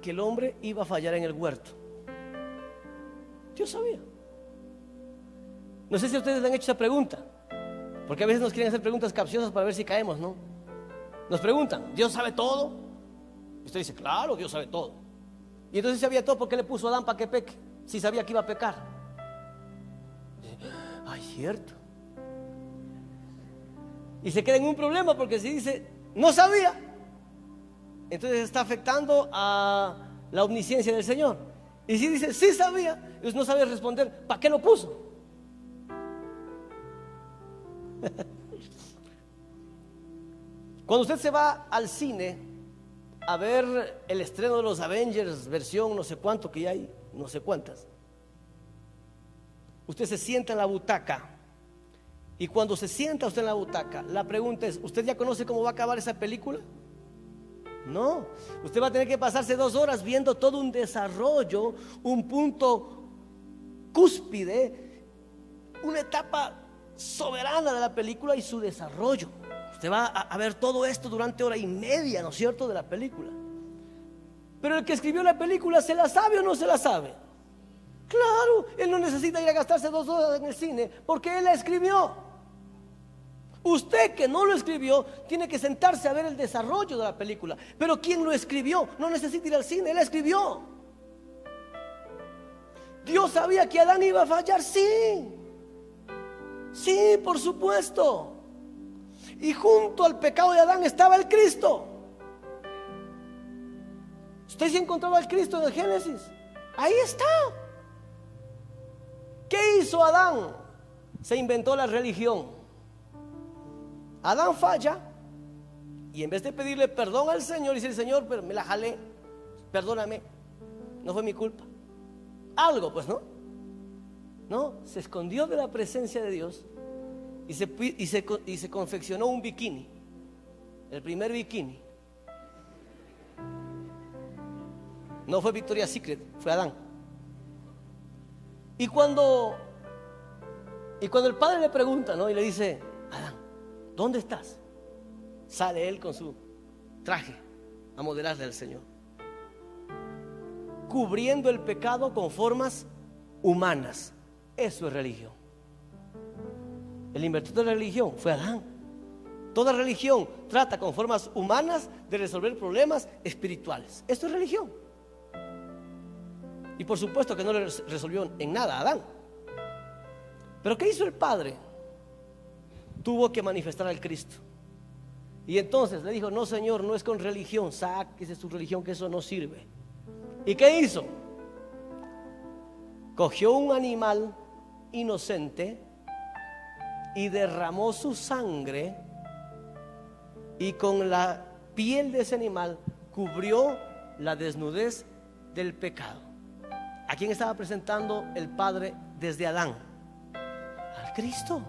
que el hombre iba a fallar en el huerto. Dios sabía. No sé si ustedes le han hecho esa pregunta, porque a veces nos quieren hacer preguntas capciosas para ver si caemos, ¿no? Nos preguntan: ¿Dios sabe todo? Y usted dice: claro, Dios sabe todo. Y entonces, si sabía todo, ¿por qué le puso a Adán para que peque? Si sabía que iba a pecar. Ay, cierto. Y se queda en un problema, porque si dice no sabía, entonces está afectando a la omnisciencia del Señor. Y si dice sí sabía, entonces no sabe responder, ¿para qué lo puso? Cuando usted se va al cine a ver el estreno de los Avengers, versión no sé cuánto que ya hay, no sé cuántas, usted se sienta en la butaca, y cuando se sienta usted en la butaca, la pregunta es: ¿usted ya conoce cómo va a acabar esa película? No, usted va a tener que pasarse 2 horas viendo todo un desarrollo, un punto cúspide, una etapa soberana de la película y su desarrollo. Usted va a ver todo esto durante 1.5 horas, ¿no es cierto?, de la película. Pero el que escribió la película, ¿se la sabe o no se la sabe? Claro, él no necesita ir a gastarse 2 horas en el cine, porque él la escribió. Usted, que no lo escribió, tiene que sentarse a ver el desarrollo de la película. Pero quien lo escribió no necesita ir al cine, él la escribió. Dios sabía que Adán iba a fallar, sí. Sí, por supuesto. Y junto al pecado de Adán estaba el Cristo. Usted se encontraba al Cristo en el Génesis. Ahí está. ¿Qué hizo Adán? Se inventó la religión. Adán falla, y en vez de pedirle perdón al Señor, dice: el Señor, pero me la jalé, perdóname, no fue mi culpa. Algo, pues, no, se escondió de la presencia de Dios y se confeccionó un bikini, el primer bikini. No fue Victoria's Secret, fue Adán. Y cuando el padre le pregunta, ¿no?, y le dice: Adán, ¿dónde estás? Sale él con su traje a modelarle al Señor, cubriendo el pecado con formas humanas. Eso es religión. El inventor de la religión fue Adán. Toda religión trata con formas humanas de resolver problemas espirituales. Esto es religión. Y por supuesto que no le resolvió en nada a Adán. Pero ¿qué hizo el Padre? Tuvo que manifestar al Cristo. Y entonces le dijo: no, Señor, no es con religión, sáquese su religión, que eso no sirve. ¿Y qué hizo? Cogió un animal inocente y derramó su sangre, y con la piel de ese animal cubrió la desnudez del pecado. ¿A quién estaba presentando el Padre desde Adán? Al Cristo.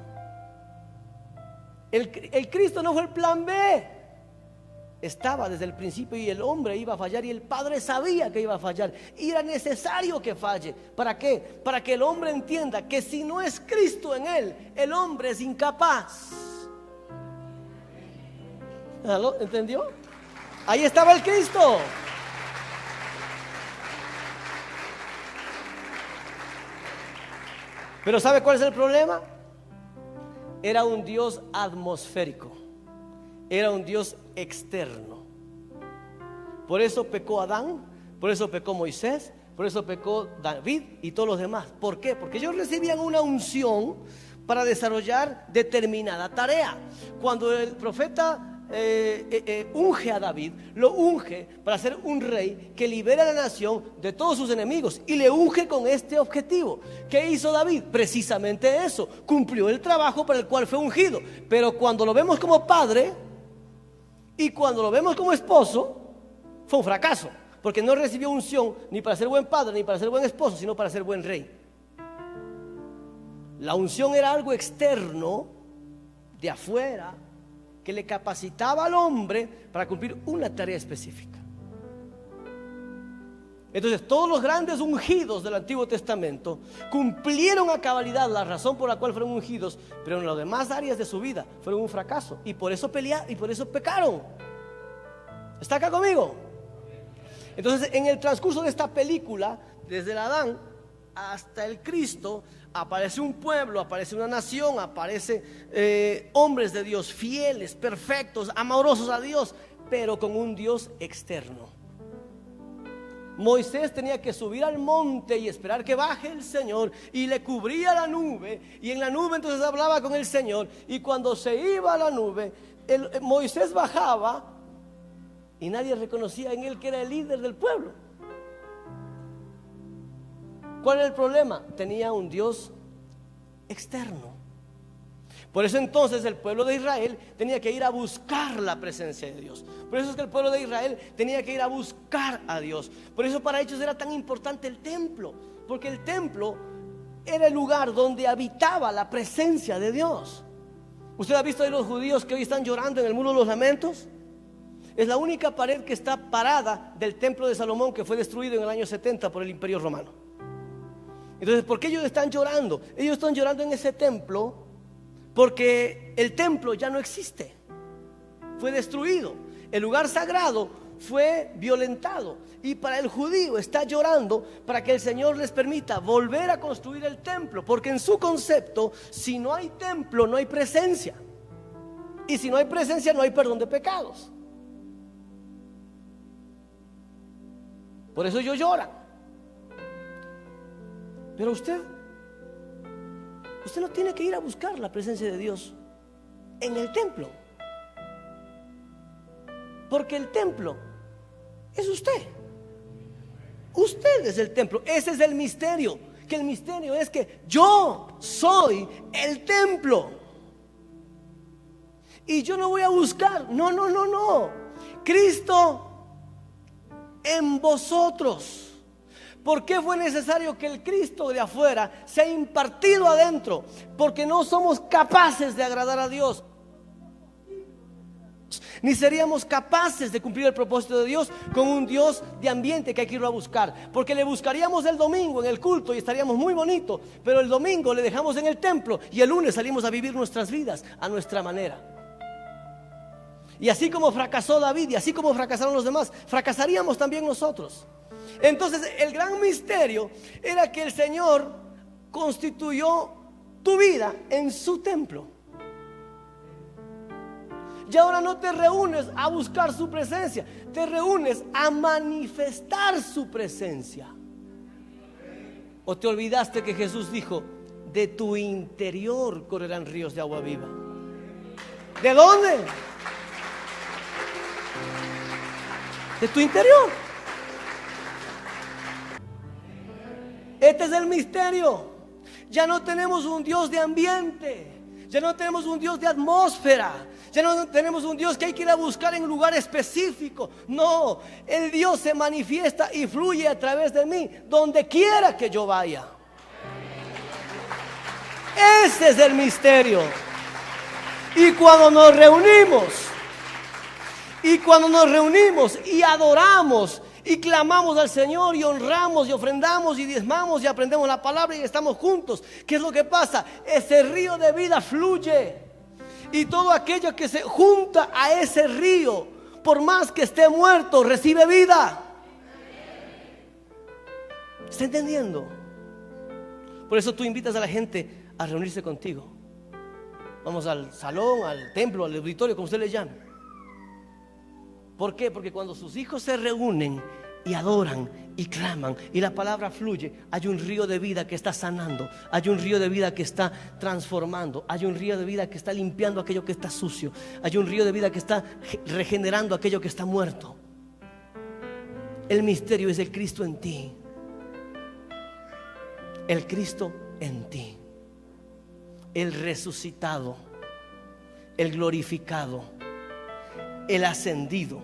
El Cristo no fue el plan B. Estaba desde el principio, y el hombre iba a fallar, y el Padre sabía que iba a fallar, y era necesario que falle. ¿Para qué? Para que el hombre entienda que si no es Cristo en él, el hombre es incapaz. ¿Entendió? Ahí estaba el Cristo. Pero ¿sabe cuál es el problema? Era un Dios atmosférico, era un Dios externo. Por eso pecó Adán, por eso pecó Moisés, Por eso pecó David y todos los demás. ¿Por qué? Porque ellos recibían una unción para desarrollar determinada tarea. Cuando el profeta unge a David, lo unge para ser un rey que libera a la nación de todos sus enemigos, y le unge con este objetivo. ¿Qué hizo David? Precisamente eso, cumplió el trabajo para el cual fue ungido. Pero cuando lo vemos como padre y cuando lo vemos como esposo, fue un fracaso, porque no recibió unción ni para ser buen padre ni para ser buen esposo, sino para ser buen rey. La unción era algo externo, de afuera, que le capacitaba al hombre para cumplir una tarea específica. Entonces, todos los grandes ungidos del Antiguo Testamento cumplieron a cabalidad la razón por la cual fueron ungidos, pero en las demás áreas de su vida fueron un fracaso, y por eso pelearon y por eso pecaron. ¿Está acá conmigo? Entonces, en el transcurso de esta película, desde el Adán hasta el Cristo, aparece un pueblo, aparece una nación, aparece hombres de Dios fieles, perfectos, amorosos a Dios, pero con un Dios externo. Moisés tenía que subir al monte y esperar que baje el Señor, y le cubría la nube, y en la nube entonces hablaba con el Señor, y cuando se iba a la nube, Moisés bajaba y nadie reconocía en él que era el líder del pueblo. ¿Cuál era el problema? Tenía un Dios externo. Por eso entonces el pueblo de Israel tenía que ir a buscar la presencia de Dios. Por eso es que el pueblo de Israel tenía que ir a buscar a Dios. Por eso para ellos era tan importante el templo, porque el templo era el lugar donde habitaba la presencia de Dios. ¿Usted ha visto a los judíos que hoy están llorando en el Muro de los Lamentos? Es la única pared que está parada del templo de Salomón, que fue destruido en el año 70 por el Imperio Romano. Entonces, ¿por qué ellos están llorando? Ellos están llorando en ese templo porque el templo ya no existe, fue destruido, el lugar sagrado fue violentado, y para el judío está llorando para que el Señor les permita volver a construir el templo, porque en su concepto, si no hay templo no hay presencia, y si no hay presencia no hay perdón de pecados. Por eso ellos lloran. Pero usted no tiene que ir a buscar la presencia de Dios en el templo, porque el templo es usted. Usted es el templo. Ese es el misterio, que el misterio es que yo soy el templo, y yo no voy a buscar, no, Cristo en vosotros. ¿Por qué fue necesario que el Cristo de afuera sea impartido adentro? Porque no somos capaces de agradar a Dios, ni seríamos capaces de cumplir el propósito de Dios con un Dios de ambiente que hay que irlo a buscar. Porque le buscaríamos el domingo en el culto y estaríamos muy bonitos, pero el domingo le dejamos en el templo y el lunes salimos a vivir nuestras vidas a nuestra manera. Y así como fracasó David y así como fracasaron los demás, fracasaríamos también nosotros. Entonces el gran misterio era que el Señor constituyó tu vida en su templo. Y ahora no te reúnes a buscar su presencia, te reúnes a manifestar su presencia. ¿O te olvidaste que Jesús dijo: de tu interior correrán ríos de agua viva? ¿De dónde? De tu interior. Este es el misterio. Ya no tenemos un Dios de ambiente, ya no tenemos un Dios de atmósfera, ya no tenemos un Dios que hay que ir a buscar en un lugar específico. No, el Dios se manifiesta y fluye a través de mí donde quiera que yo vaya. Ese es el misterio. Y cuando nos reunimos y adoramos y clamamos al Señor y honramos y ofrendamos y diezmamos y aprendemos la palabra y estamos juntos, ¿qué es lo que pasa? Ese río de vida fluye, y todo aquello que se junta a ese río, por más que esté muerto, recibe vida. ¿Está entendiendo? Por eso tú invitas a la gente a reunirse contigo. Vamos al salón, al templo, al auditorio, como usted le llame. ¿Por qué? Porque cuando sus hijos se reúnen y adoran y claman, y la palabra fluye. Hay un río de vida que está sanando, hay un río de vida que está transformando, hay un río de vida que está limpiando aquello que está sucio, hay un río de vida que está regenerando aquello que está muerto. El misterio es el Cristo en ti. El Cristo en ti, el resucitado, el glorificado, el ascendido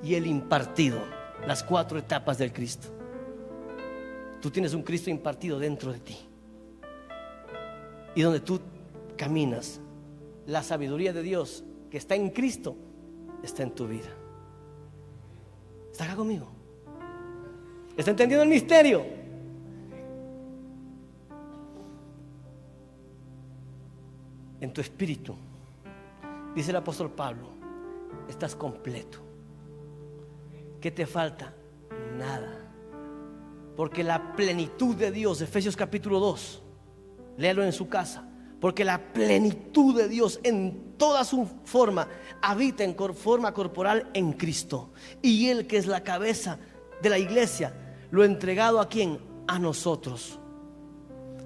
y el impartido. Las 4 etapas del Cristo. Tú tienes un Cristo impartido dentro de ti, y donde tú caminas, la sabiduría de Dios que está en Cristo está en tu vida. ¿Está acá conmigo? ¿Está entendiendo el misterio? En tu espíritu, dice el apóstol Pablo, estás completo. ¿Qué te falta? Nada. Porque la plenitud de Dios, Efesios capítulo 2, léalo en su casa. Porque la plenitud de Dios en toda su forma habita en forma corporal en Cristo. Y Él, que es la cabeza de la iglesia, lo ha entregado ¿a quién? A nosotros.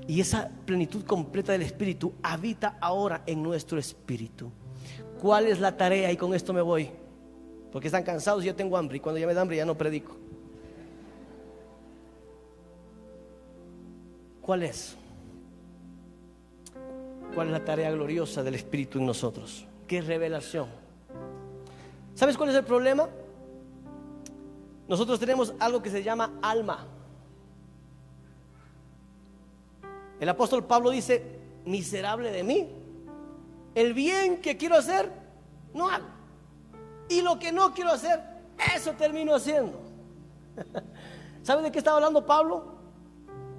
Y esa plenitud completa del Espíritu habita ahora en nuestro espíritu. ¿Cuál es la tarea? Y con esto me voy, porque están cansados y yo tengo hambre, y cuando ya me da hambre ya no predico. ¿Cuál es? ¿Cuál es la tarea gloriosa del Espíritu en nosotros? ¿Qué revelación? ¿Sabes cuál es el problema? Nosotros tenemos algo que se llama alma. El apóstol Pablo dice: miserable de mí, el bien que quiero hacer no hago, y lo que no quiero hacer, eso termino haciendo. ¿Sabe de qué estaba hablando Pablo?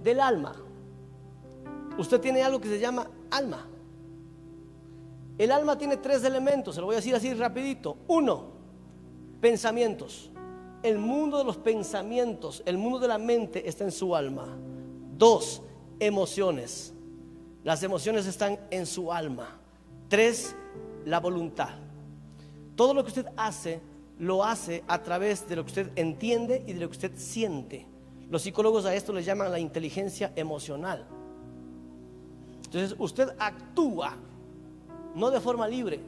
Del alma. Usted tiene algo que se llama alma. El alma tiene 3 elementos, se lo voy a decir así rapidito. 1, pensamientos. El mundo de los pensamientos, el mundo de la mente está en su alma. 2, emociones. Las emociones están en su alma. 3, la voluntad. Todo lo que usted hace, lo hace a través de lo que usted entiende y de lo que usted siente. Los psicólogos a esto le llaman la inteligencia emocional. Entonces usted actúa no de forma libre.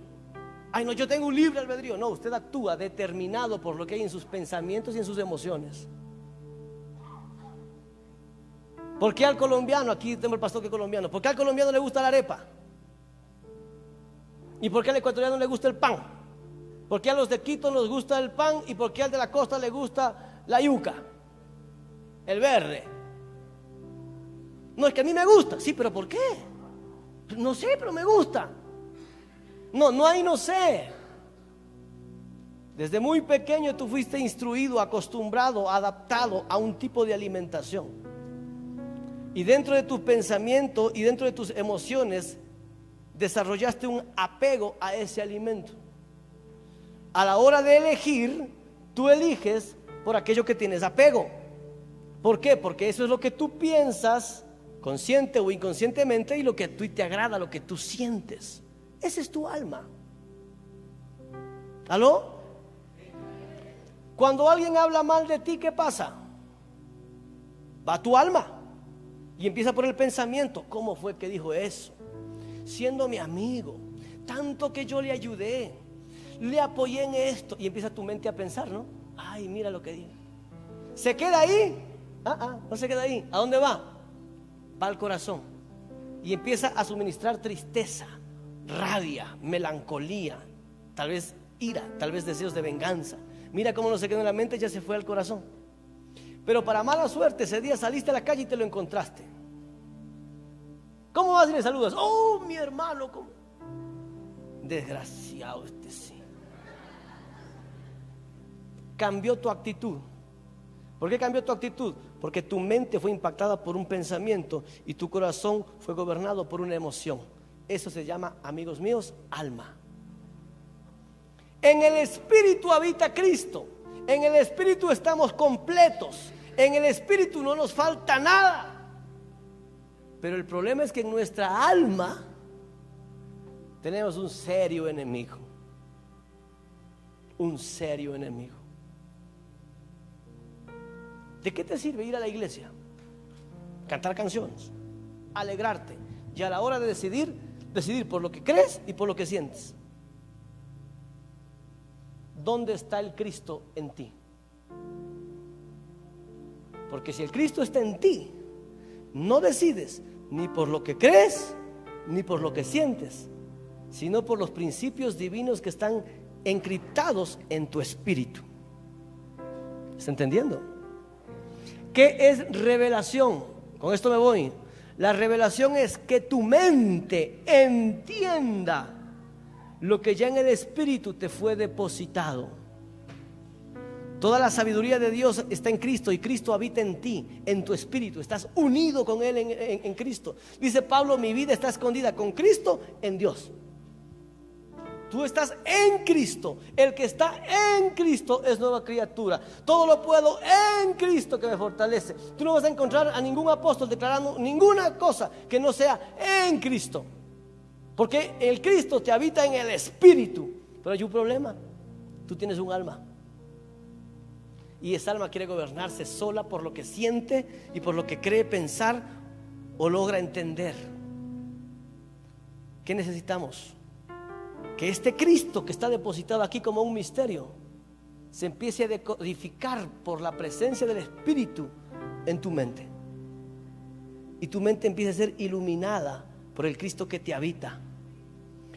Ay, no, yo tengo un libre albedrío. No, usted actúa determinado por lo que hay en sus pensamientos y en sus emociones. ¿Por qué al colombiano, aquí tengo el pastor que es colombiano, por qué al colombiano le gusta la arepa? ¿Y por qué al ecuatoriano le gusta el pan? ¿Por qué a los de Quito nos gusta el pan? ¿Y por qué al de la costa le gusta la yuca? El verde. No, es que a mí me gusta. Sí, pero ¿por qué? No sé, pero me gusta. No hay no sé. Desde muy pequeño tú fuiste instruido, acostumbrado, adaptado a un tipo de alimentación. Y dentro de tu pensamiento y dentro de tus emociones desarrollaste un apego a ese alimento. A la hora de elegir, tú eliges por aquello que tienes apego. ¿Por qué? Porque eso es lo que tú piensas, consciente o inconscientemente, y lo que a ti te agrada, lo que tú sientes. Ese es tu alma. ¿Aló? Cuando alguien habla mal de ti, ¿qué pasa? Va a tu alma y empieza por el pensamiento. ¿Cómo fue que dijo eso? Siendo mi amigo, tanto que yo le ayudé, le apoyé en esto. Y empieza tu mente a pensar, ¿no? Ay, mira lo que dijo. ¿Se queda ahí? No se queda ahí. ¿A dónde va? Va al corazón y empieza a suministrar tristeza, rabia, melancolía, tal vez ira, tal vez deseos de venganza. Mira cómo no se quedó en la mente, ya se fue al corazón. Pero para mala suerte, ese día saliste a la calle y te lo encontraste. ¿Cómo vas y le saludas? Oh, mi hermano, ¿cómo? Desgraciado este sí. Cambió tu actitud. ¿Por qué cambió tu actitud? Porque tu mente fue impactada por un pensamiento y tu corazón fue gobernado por una emoción. Eso se llama, amigos míos, alma. En el Espíritu habita Cristo. En el Espíritu estamos completos. En el Espíritu no nos falta nada. Pero el problema es que en nuestra alma tenemos un serio enemigo. Un serio enemigo. ¿De qué te sirve ir a la iglesia? Cantar canciones, alegrarte, y a la hora de decidir por lo que crees y por lo que sientes. ¿Dónde está el Cristo en ti? Porque si el Cristo está en ti, no decides ni por lo que crees ni por lo que sientes, sino por los principios divinos que están encriptados en tu espíritu. ¿Está entendiendo? ¿Qué es revelación? Con esto me voy. La revelación es que tu mente entienda lo que ya en el espíritu te fue depositado. Toda la sabiduría de Dios está en Cristo, y Cristo habita en ti, en tu espíritu. Estás unido con Él en Cristo. Dice Pablo: mi vida está escondida con Cristo en Dios. Tú estás en Cristo. El que está en Cristo es nueva criatura. Todo lo puedo en Cristo que me fortalece. Tú no vas a encontrar a ningún apóstol declarando ninguna cosa que no sea en Cristo, porque el Cristo te habita en el espíritu. Pero hay un problema: tú tienes un alma, y esa alma quiere gobernarse sola por lo que siente y por lo que cree pensar o logra entender. ¿Qué necesitamos? Que este Cristo que está depositado aquí como un misterio se empiece a decodificar por la presencia del Espíritu en tu mente, y tu mente empiece a ser iluminada por el Cristo que te habita.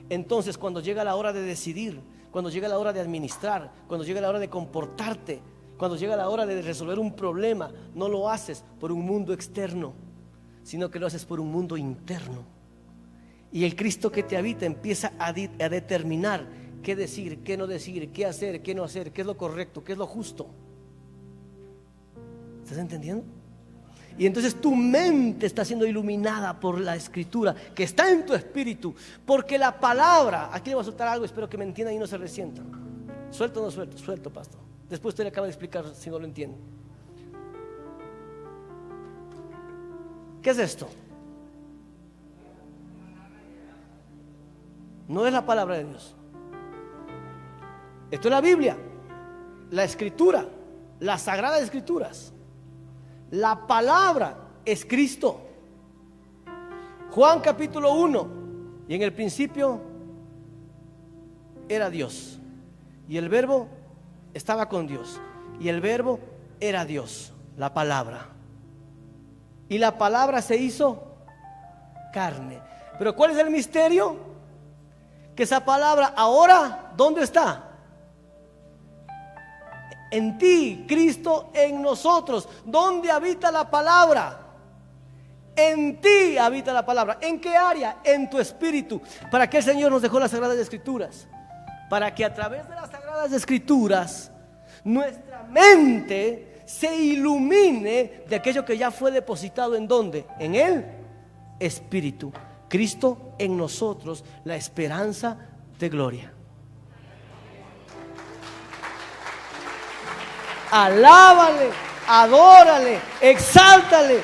Entonces, cuando llega la hora de decidir, cuando llega la hora de administrar, cuando llega la hora de comportarte, cuando llega la hora de resolver un problema, no lo haces por un mundo externo, sino que lo haces por un mundo interno. Y el Cristo que te habita empieza a determinar qué decir, qué no decir, qué hacer, qué no hacer, qué es lo correcto, qué es lo justo. ¿Estás entendiendo? Y entonces tu mente está siendo iluminada por la escritura que está en tu espíritu, porque la palabra, aquí le voy a soltar algo, espero que me entiendan y no se resientan. ¿Suelto o no suelto? Suelto, pastor. Después usted le acaba de explicar si no lo entiende. ¿Qué es esto? No es la palabra de Dios. Esto es la Biblia, la escritura, las sagradas escrituras. La palabra es Cristo. Juan capítulo 1: y en el principio era Dios, y el verbo estaba con Dios, y el verbo era Dios, la palabra. Y la palabra se hizo carne. Pero ¿cuál es el misterio? Que esa palabra ahora, ¿dónde está? En ti, Cristo en nosotros. ¿Dónde habita la palabra? En ti habita la palabra. ¿En qué área? En tu espíritu. ¿Para qué el Señor nos dejó las Sagradas Escrituras? Para que a través de las Sagradas Escrituras nuestra mente se ilumine de aquello que ya fue depositado. ¿En dónde? En el espíritu. Cristo en nosotros, la esperanza de gloria. Alábale, adórale, exáltale.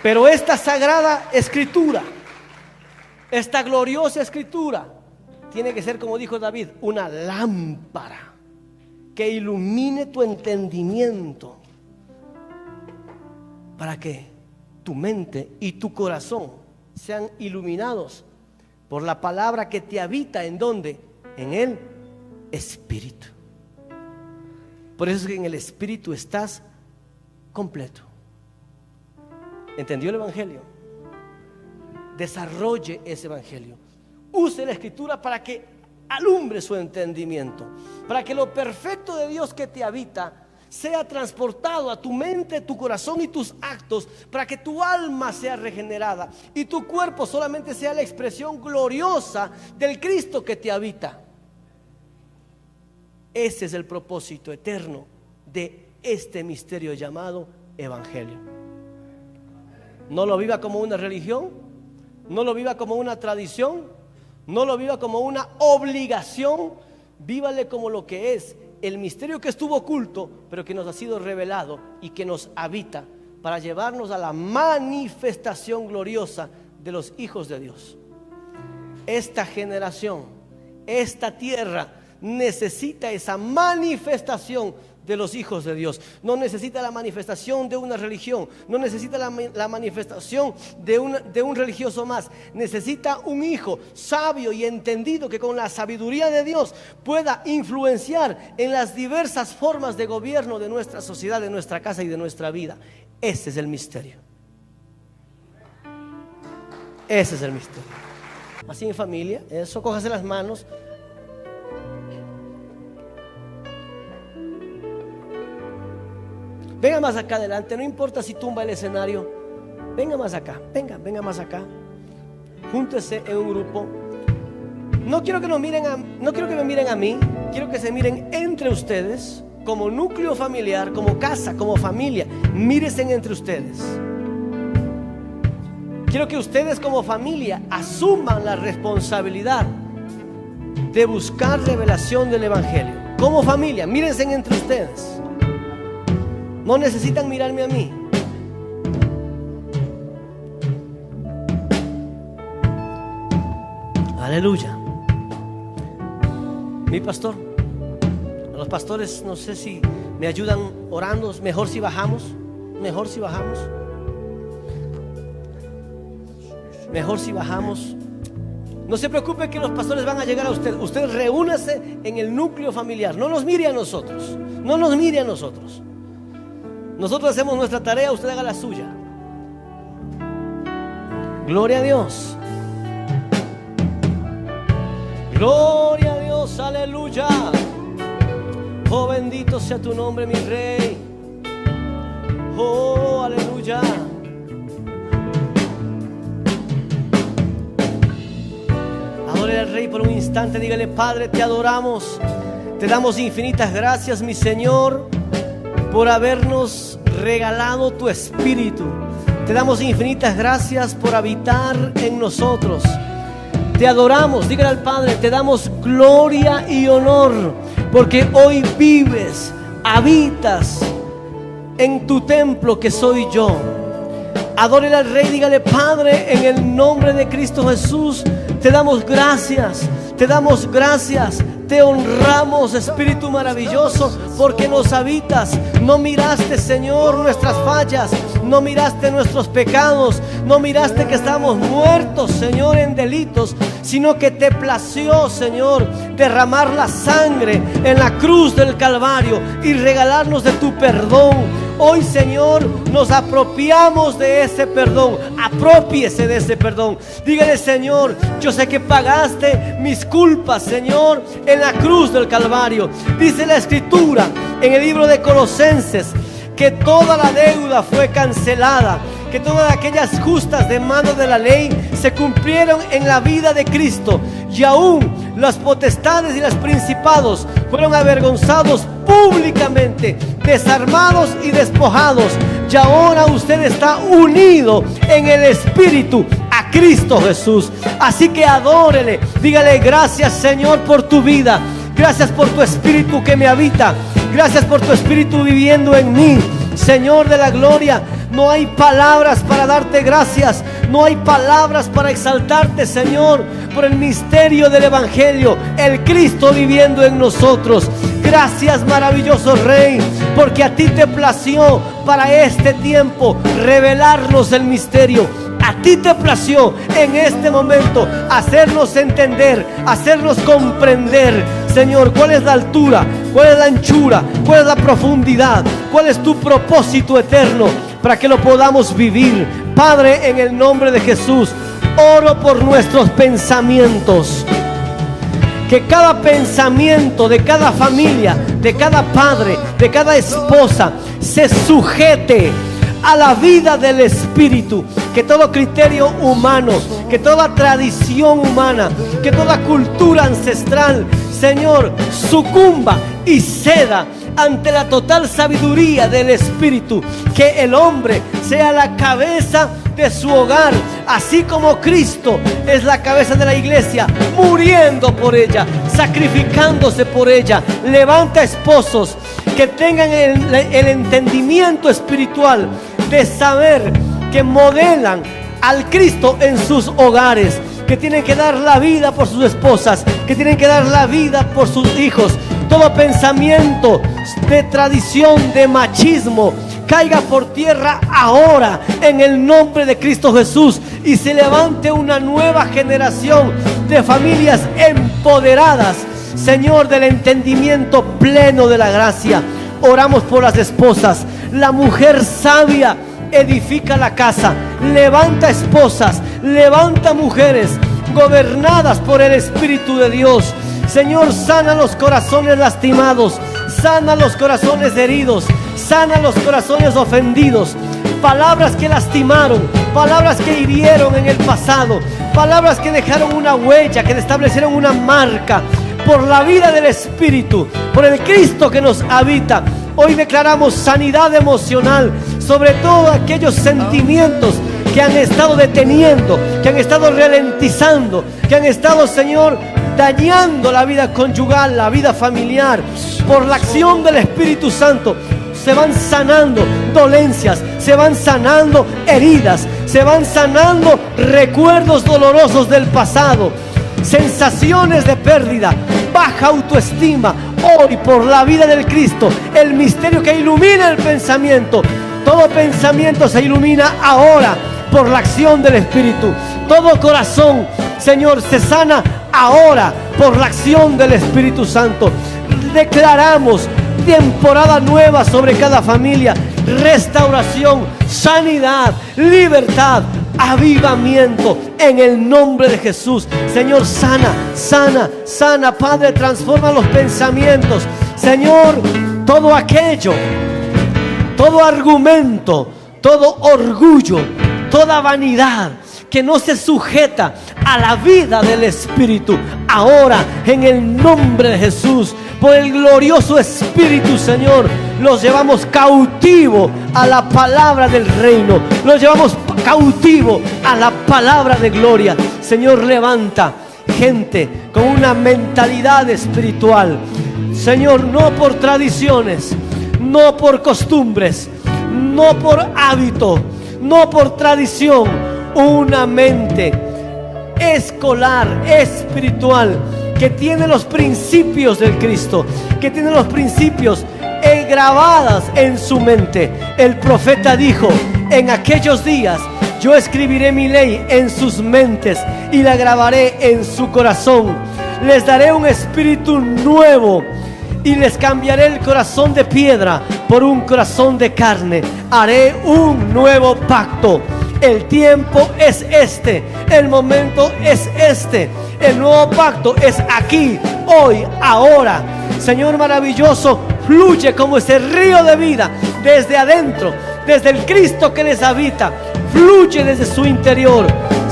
Pero esta sagrada escritura, esta gloriosa escritura, tiene que ser, como dijo David, una lámpara que ilumine tu entendimiento, para que tu mente y tu corazón sean iluminados por la palabra que te habita. ¿En dónde? En el espíritu. Por eso es que en el espíritu estás completo. ¿Entendió el evangelio? Desarrolle ese evangelio. Use la escritura para que alumbre su entendimiento, para que lo perfecto de Dios que te habita sea transportado a tu mente, tu corazón y tus actos, para que tu alma sea regenerada y tu cuerpo solamente sea la expresión gloriosa del Cristo que te habita. Ese es el propósito eterno de este misterio llamado evangelio. No lo viva como una religión, no lo viva como una tradición, no lo viva como una obligación. Vívale como lo que es: el misterio que estuvo oculto, pero que nos ha sido revelado y que nos habita para llevarnos a la manifestación gloriosa de los hijos de Dios. Esta generación, esta tierra necesita esa manifestación de los hijos de Dios. No necesita la manifestación de una religión, no necesita la manifestación de un religioso más. Necesita un hijo sabio y entendido que con la sabiduría de Dios pueda influenciar en las diversas formas de gobierno de nuestra sociedad, de nuestra casa y de nuestra vida. Ese es el misterio. Ese es el misterio. Así en familia, eso, cójase las manos. Venga más acá adelante, no importa si tumba el escenario. Venga más acá, venga más acá. Júntese en un grupo. No quiero que me miren a mí, quiero que se miren entre ustedes, como núcleo familiar, como casa, como familia. Mírense entre ustedes. Quiero que ustedes como familia asuman la responsabilidad de buscar revelación del Evangelio. Como familia, mírense entre ustedes. No necesitan mirarme a mí. Aleluya. Mi pastor, los pastores, no sé si me ayudan orando. Mejor si bajamos. Mejor si bajamos. No se preocupe que los pastores van a llegar a usted. Usted reúnase en el núcleo familiar. No nos mire a nosotros. Nosotros hacemos nuestra tarea, usted haga la suya. Gloria a Dios. Gloria a Dios, aleluya. Oh, bendito sea tu nombre, mi Rey. Oh, aleluya. Adore al Rey por un instante, dígale: Padre, te adoramos. Te damos infinitas gracias, mi Señor, por habernos regalado tu Espíritu. Te damos infinitas gracias por habitar en nosotros. Te adoramos, dígale al Padre, te damos gloria y honor, porque hoy vives, habitas en tu templo que soy yo. Adórele al Rey, dígale: Padre, en el nombre de Cristo Jesús, te damos gracias, te honramos, Espíritu maravilloso, porque nos habitas. No miraste, Señor, nuestras fallas, no miraste nuestros pecados, no miraste que estamos muertos, Señor, en delitos, sino que te plació, Señor, derramar la sangre en la cruz del Calvario y regalarnos de tu perdón. Hoy, Señor, nos apropiamos de ese perdón. Aprópiese de ese perdón. Dígale: Señor, yo sé que pagaste mis culpas, Señor, en la cruz del Calvario. Dice la Escritura en el libro de Colosenses que toda la deuda fue cancelada, que todas aquellas justas demandas de la ley se cumplieron en la vida de Cristo, y aún las potestades y los principados fueron avergonzados públicamente, desarmados y despojados. Y ahora usted está unido en el Espíritu a Cristo Jesús. Así que adórele, dígale: gracias, Señor, por tu vida, gracias por tu Espíritu que me habita, gracias por tu Espíritu viviendo en mí. Señor de la gloria, no hay palabras para darte gracias, no hay palabras para exaltarte, Señor, por el misterio del Evangelio, el Cristo viviendo en nosotros. Gracias, maravilloso Rey, porque a ti te plació para este tiempo revelarnos el misterio. A ti te plació en este momento hacernos entender, hacernos comprender, Señor, cuál es la altura, cuál es la anchura, cuál es la profundidad, cuál es tu propósito eterno, para que lo podamos vivir. Padre, en el nombre de Jesús, oro por nuestros pensamientos. Que cada pensamiento de cada familia, de cada padre, de cada esposa, se sujete a la vida del Espíritu. Que todo criterio humano, que toda tradición humana, que toda cultura ancestral, Señor, sucumba y ceda ante la total sabiduría del Espíritu. Que el hombre sea la cabeza de su hogar, así como Cristo es la cabeza de la iglesia, muriendo por ella, sacrificándose por ella. Levanta esposos que tengan el entendimiento espiritual de saber que modelan al Cristo en sus hogares, que tienen que dar la vida por sus esposas, que tienen que dar la vida por sus hijos. todo pensamiento de tradición, de machismo, caiga por tierra ahora en el nombre de Cristo Jesús, y se levante una nueva generación de familias empoderadas, Señor, del entendimiento pleno de la gracia. Oramos por las esposas. La mujer sabia edifica la casa, levanta esposas, levanta mujeres gobernadas por el Espíritu de Dios. Señor, sana los corazones lastimados, sana los corazones heridos, sana los corazones ofendidos. Palabras que lastimaron, palabras que hirieron en el pasado, palabras que dejaron una huella, que establecieron una marca. Por la vida del Espíritu, por el Cristo que nos habita, hoy declaramos sanidad emocional sobre todos aquellos sentimientos que han estado deteniendo, que han estado ralentizando, que han estado, Señor, dañando la vida conyugal, la vida familiar. Por la acción del Espíritu Santo se van sanando dolencias, se van sanando heridas, se van sanando recuerdos dolorosos del pasado, sensaciones de pérdida, baja autoestima. Hoy, por la vida del Cristo, el misterio que ilumina el pensamiento, todo pensamiento se ilumina ahora por la acción del Espíritu. Todo corazón, Señor, se sana ahora por la acción del Espíritu Santo. Declaramos temporada nueva sobre cada familia, restauración, sanidad, libertad, avivamiento en el nombre de Jesús. Señor, sana, sana, sana. Padre, transforma los pensamientos. Señor, todo aquello, todo argumento, todo orgullo, toda vanidad que no se sujeta a la vida del Espíritu, ahora en el nombre de Jesús, por el glorioso Espíritu, Señor, los llevamos cautivo a la palabra del reino, los llevamos cautivo a la palabra de gloria. Señor, levanta gente con una mentalidad espiritual, Señor, no por tradiciones, no por costumbres, no por hábito, no por tradición, una mente escolar, espiritual, que tiene los principios del Cristo, que tiene los principios grabadas en su mente. El profeta dijo: en aquellos días yo escribiré mi ley en sus mentes y la grabaré en su corazón. Les daré un espíritu nuevo y les cambiaré el corazón de piedra por un corazón de carne. Haré un nuevo pacto. El tiempo es este, el momento es este, el nuevo pacto es aquí, hoy, ahora. Señor maravilloso, fluye como ese río de vida desde adentro, desde el Cristo que les habita, fluye desde su interior,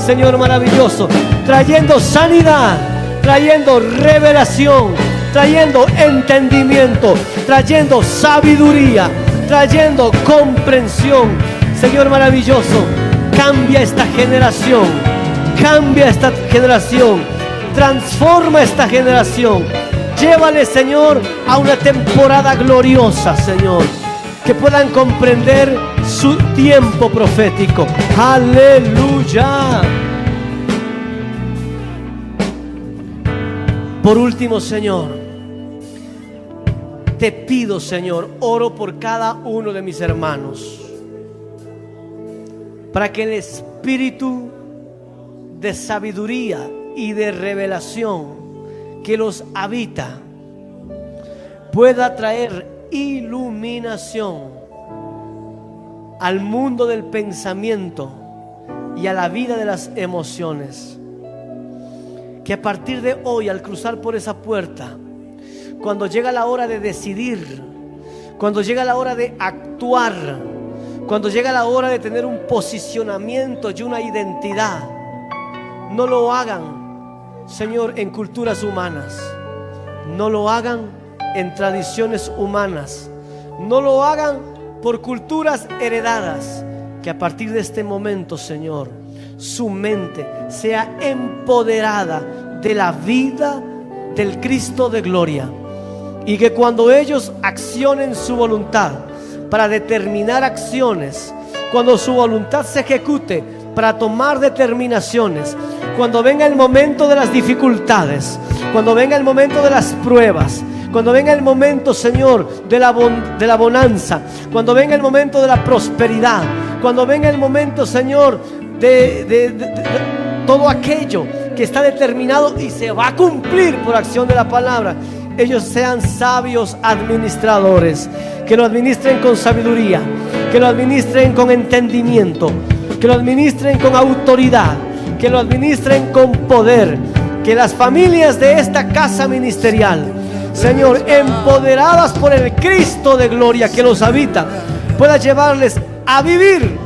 Señor maravilloso, trayendo sanidad, trayendo revelación, trayendo entendimiento, trayendo sabiduría, trayendo comprensión. Señor maravilloso, cambia esta generación, cambia esta generación, transforma esta generación. Llévale, Señor, a una temporada gloriosa, Señor, que puedan comprender su tiempo profético. Aleluya. Por último, Señor, te pido, Señor, oro por cada uno de mis hermanos, para que el espíritu de sabiduría y de revelación que los habita pueda traer iluminación al mundo del pensamiento y a la vida de las emociones. Que a partir de hoy, al cruzar por esa puerta, cuando llega la hora de decidir, cuando llega la hora de actuar, cuando llega la hora de tener un posicionamiento y una identidad, no lo hagan, Señor, en culturas humanas, no lo hagan en tradiciones humanas, no lo hagan por culturas heredadas. Que a partir de este momento, Señor, su mente sea empoderada de la vida del Cristo de gloria, y que cuando ellos accionen su voluntad para determinar acciones, cuando su voluntad se ejecute para tomar determinaciones, cuando venga el momento de las dificultades, cuando venga el momento de las pruebas, Cuando venga el momento, Señor, de la bonanza, cuando venga el momento de la prosperidad, cuando venga el momento, Señor, de todo aquello que está determinado y se va a cumplir por acción de la palabra, ellos sean sabios administradores, que lo administren con sabiduría, que lo administren con entendimiento, que lo administren con autoridad, que lo administren con poder. Que las familias de esta casa ministerial, Señor, empoderadas por el Cristo de gloria que los habita, pueda llevarles a vivir,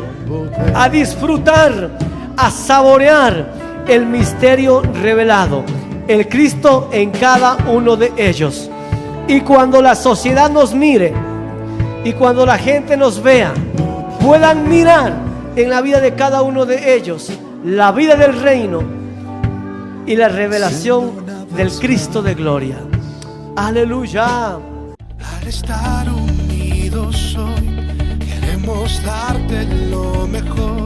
a disfrutar, a saborear el misterio revelado, el Cristo en cada uno de ellos. Y cuando la sociedad nos mire y cuando la gente nos vea, puedan mirar en la vida de cada uno de ellos la vida del reino y la revelación del Cristo de gloria. Aleluya.
Al estar unidos hoy, queremos darte lo mejor.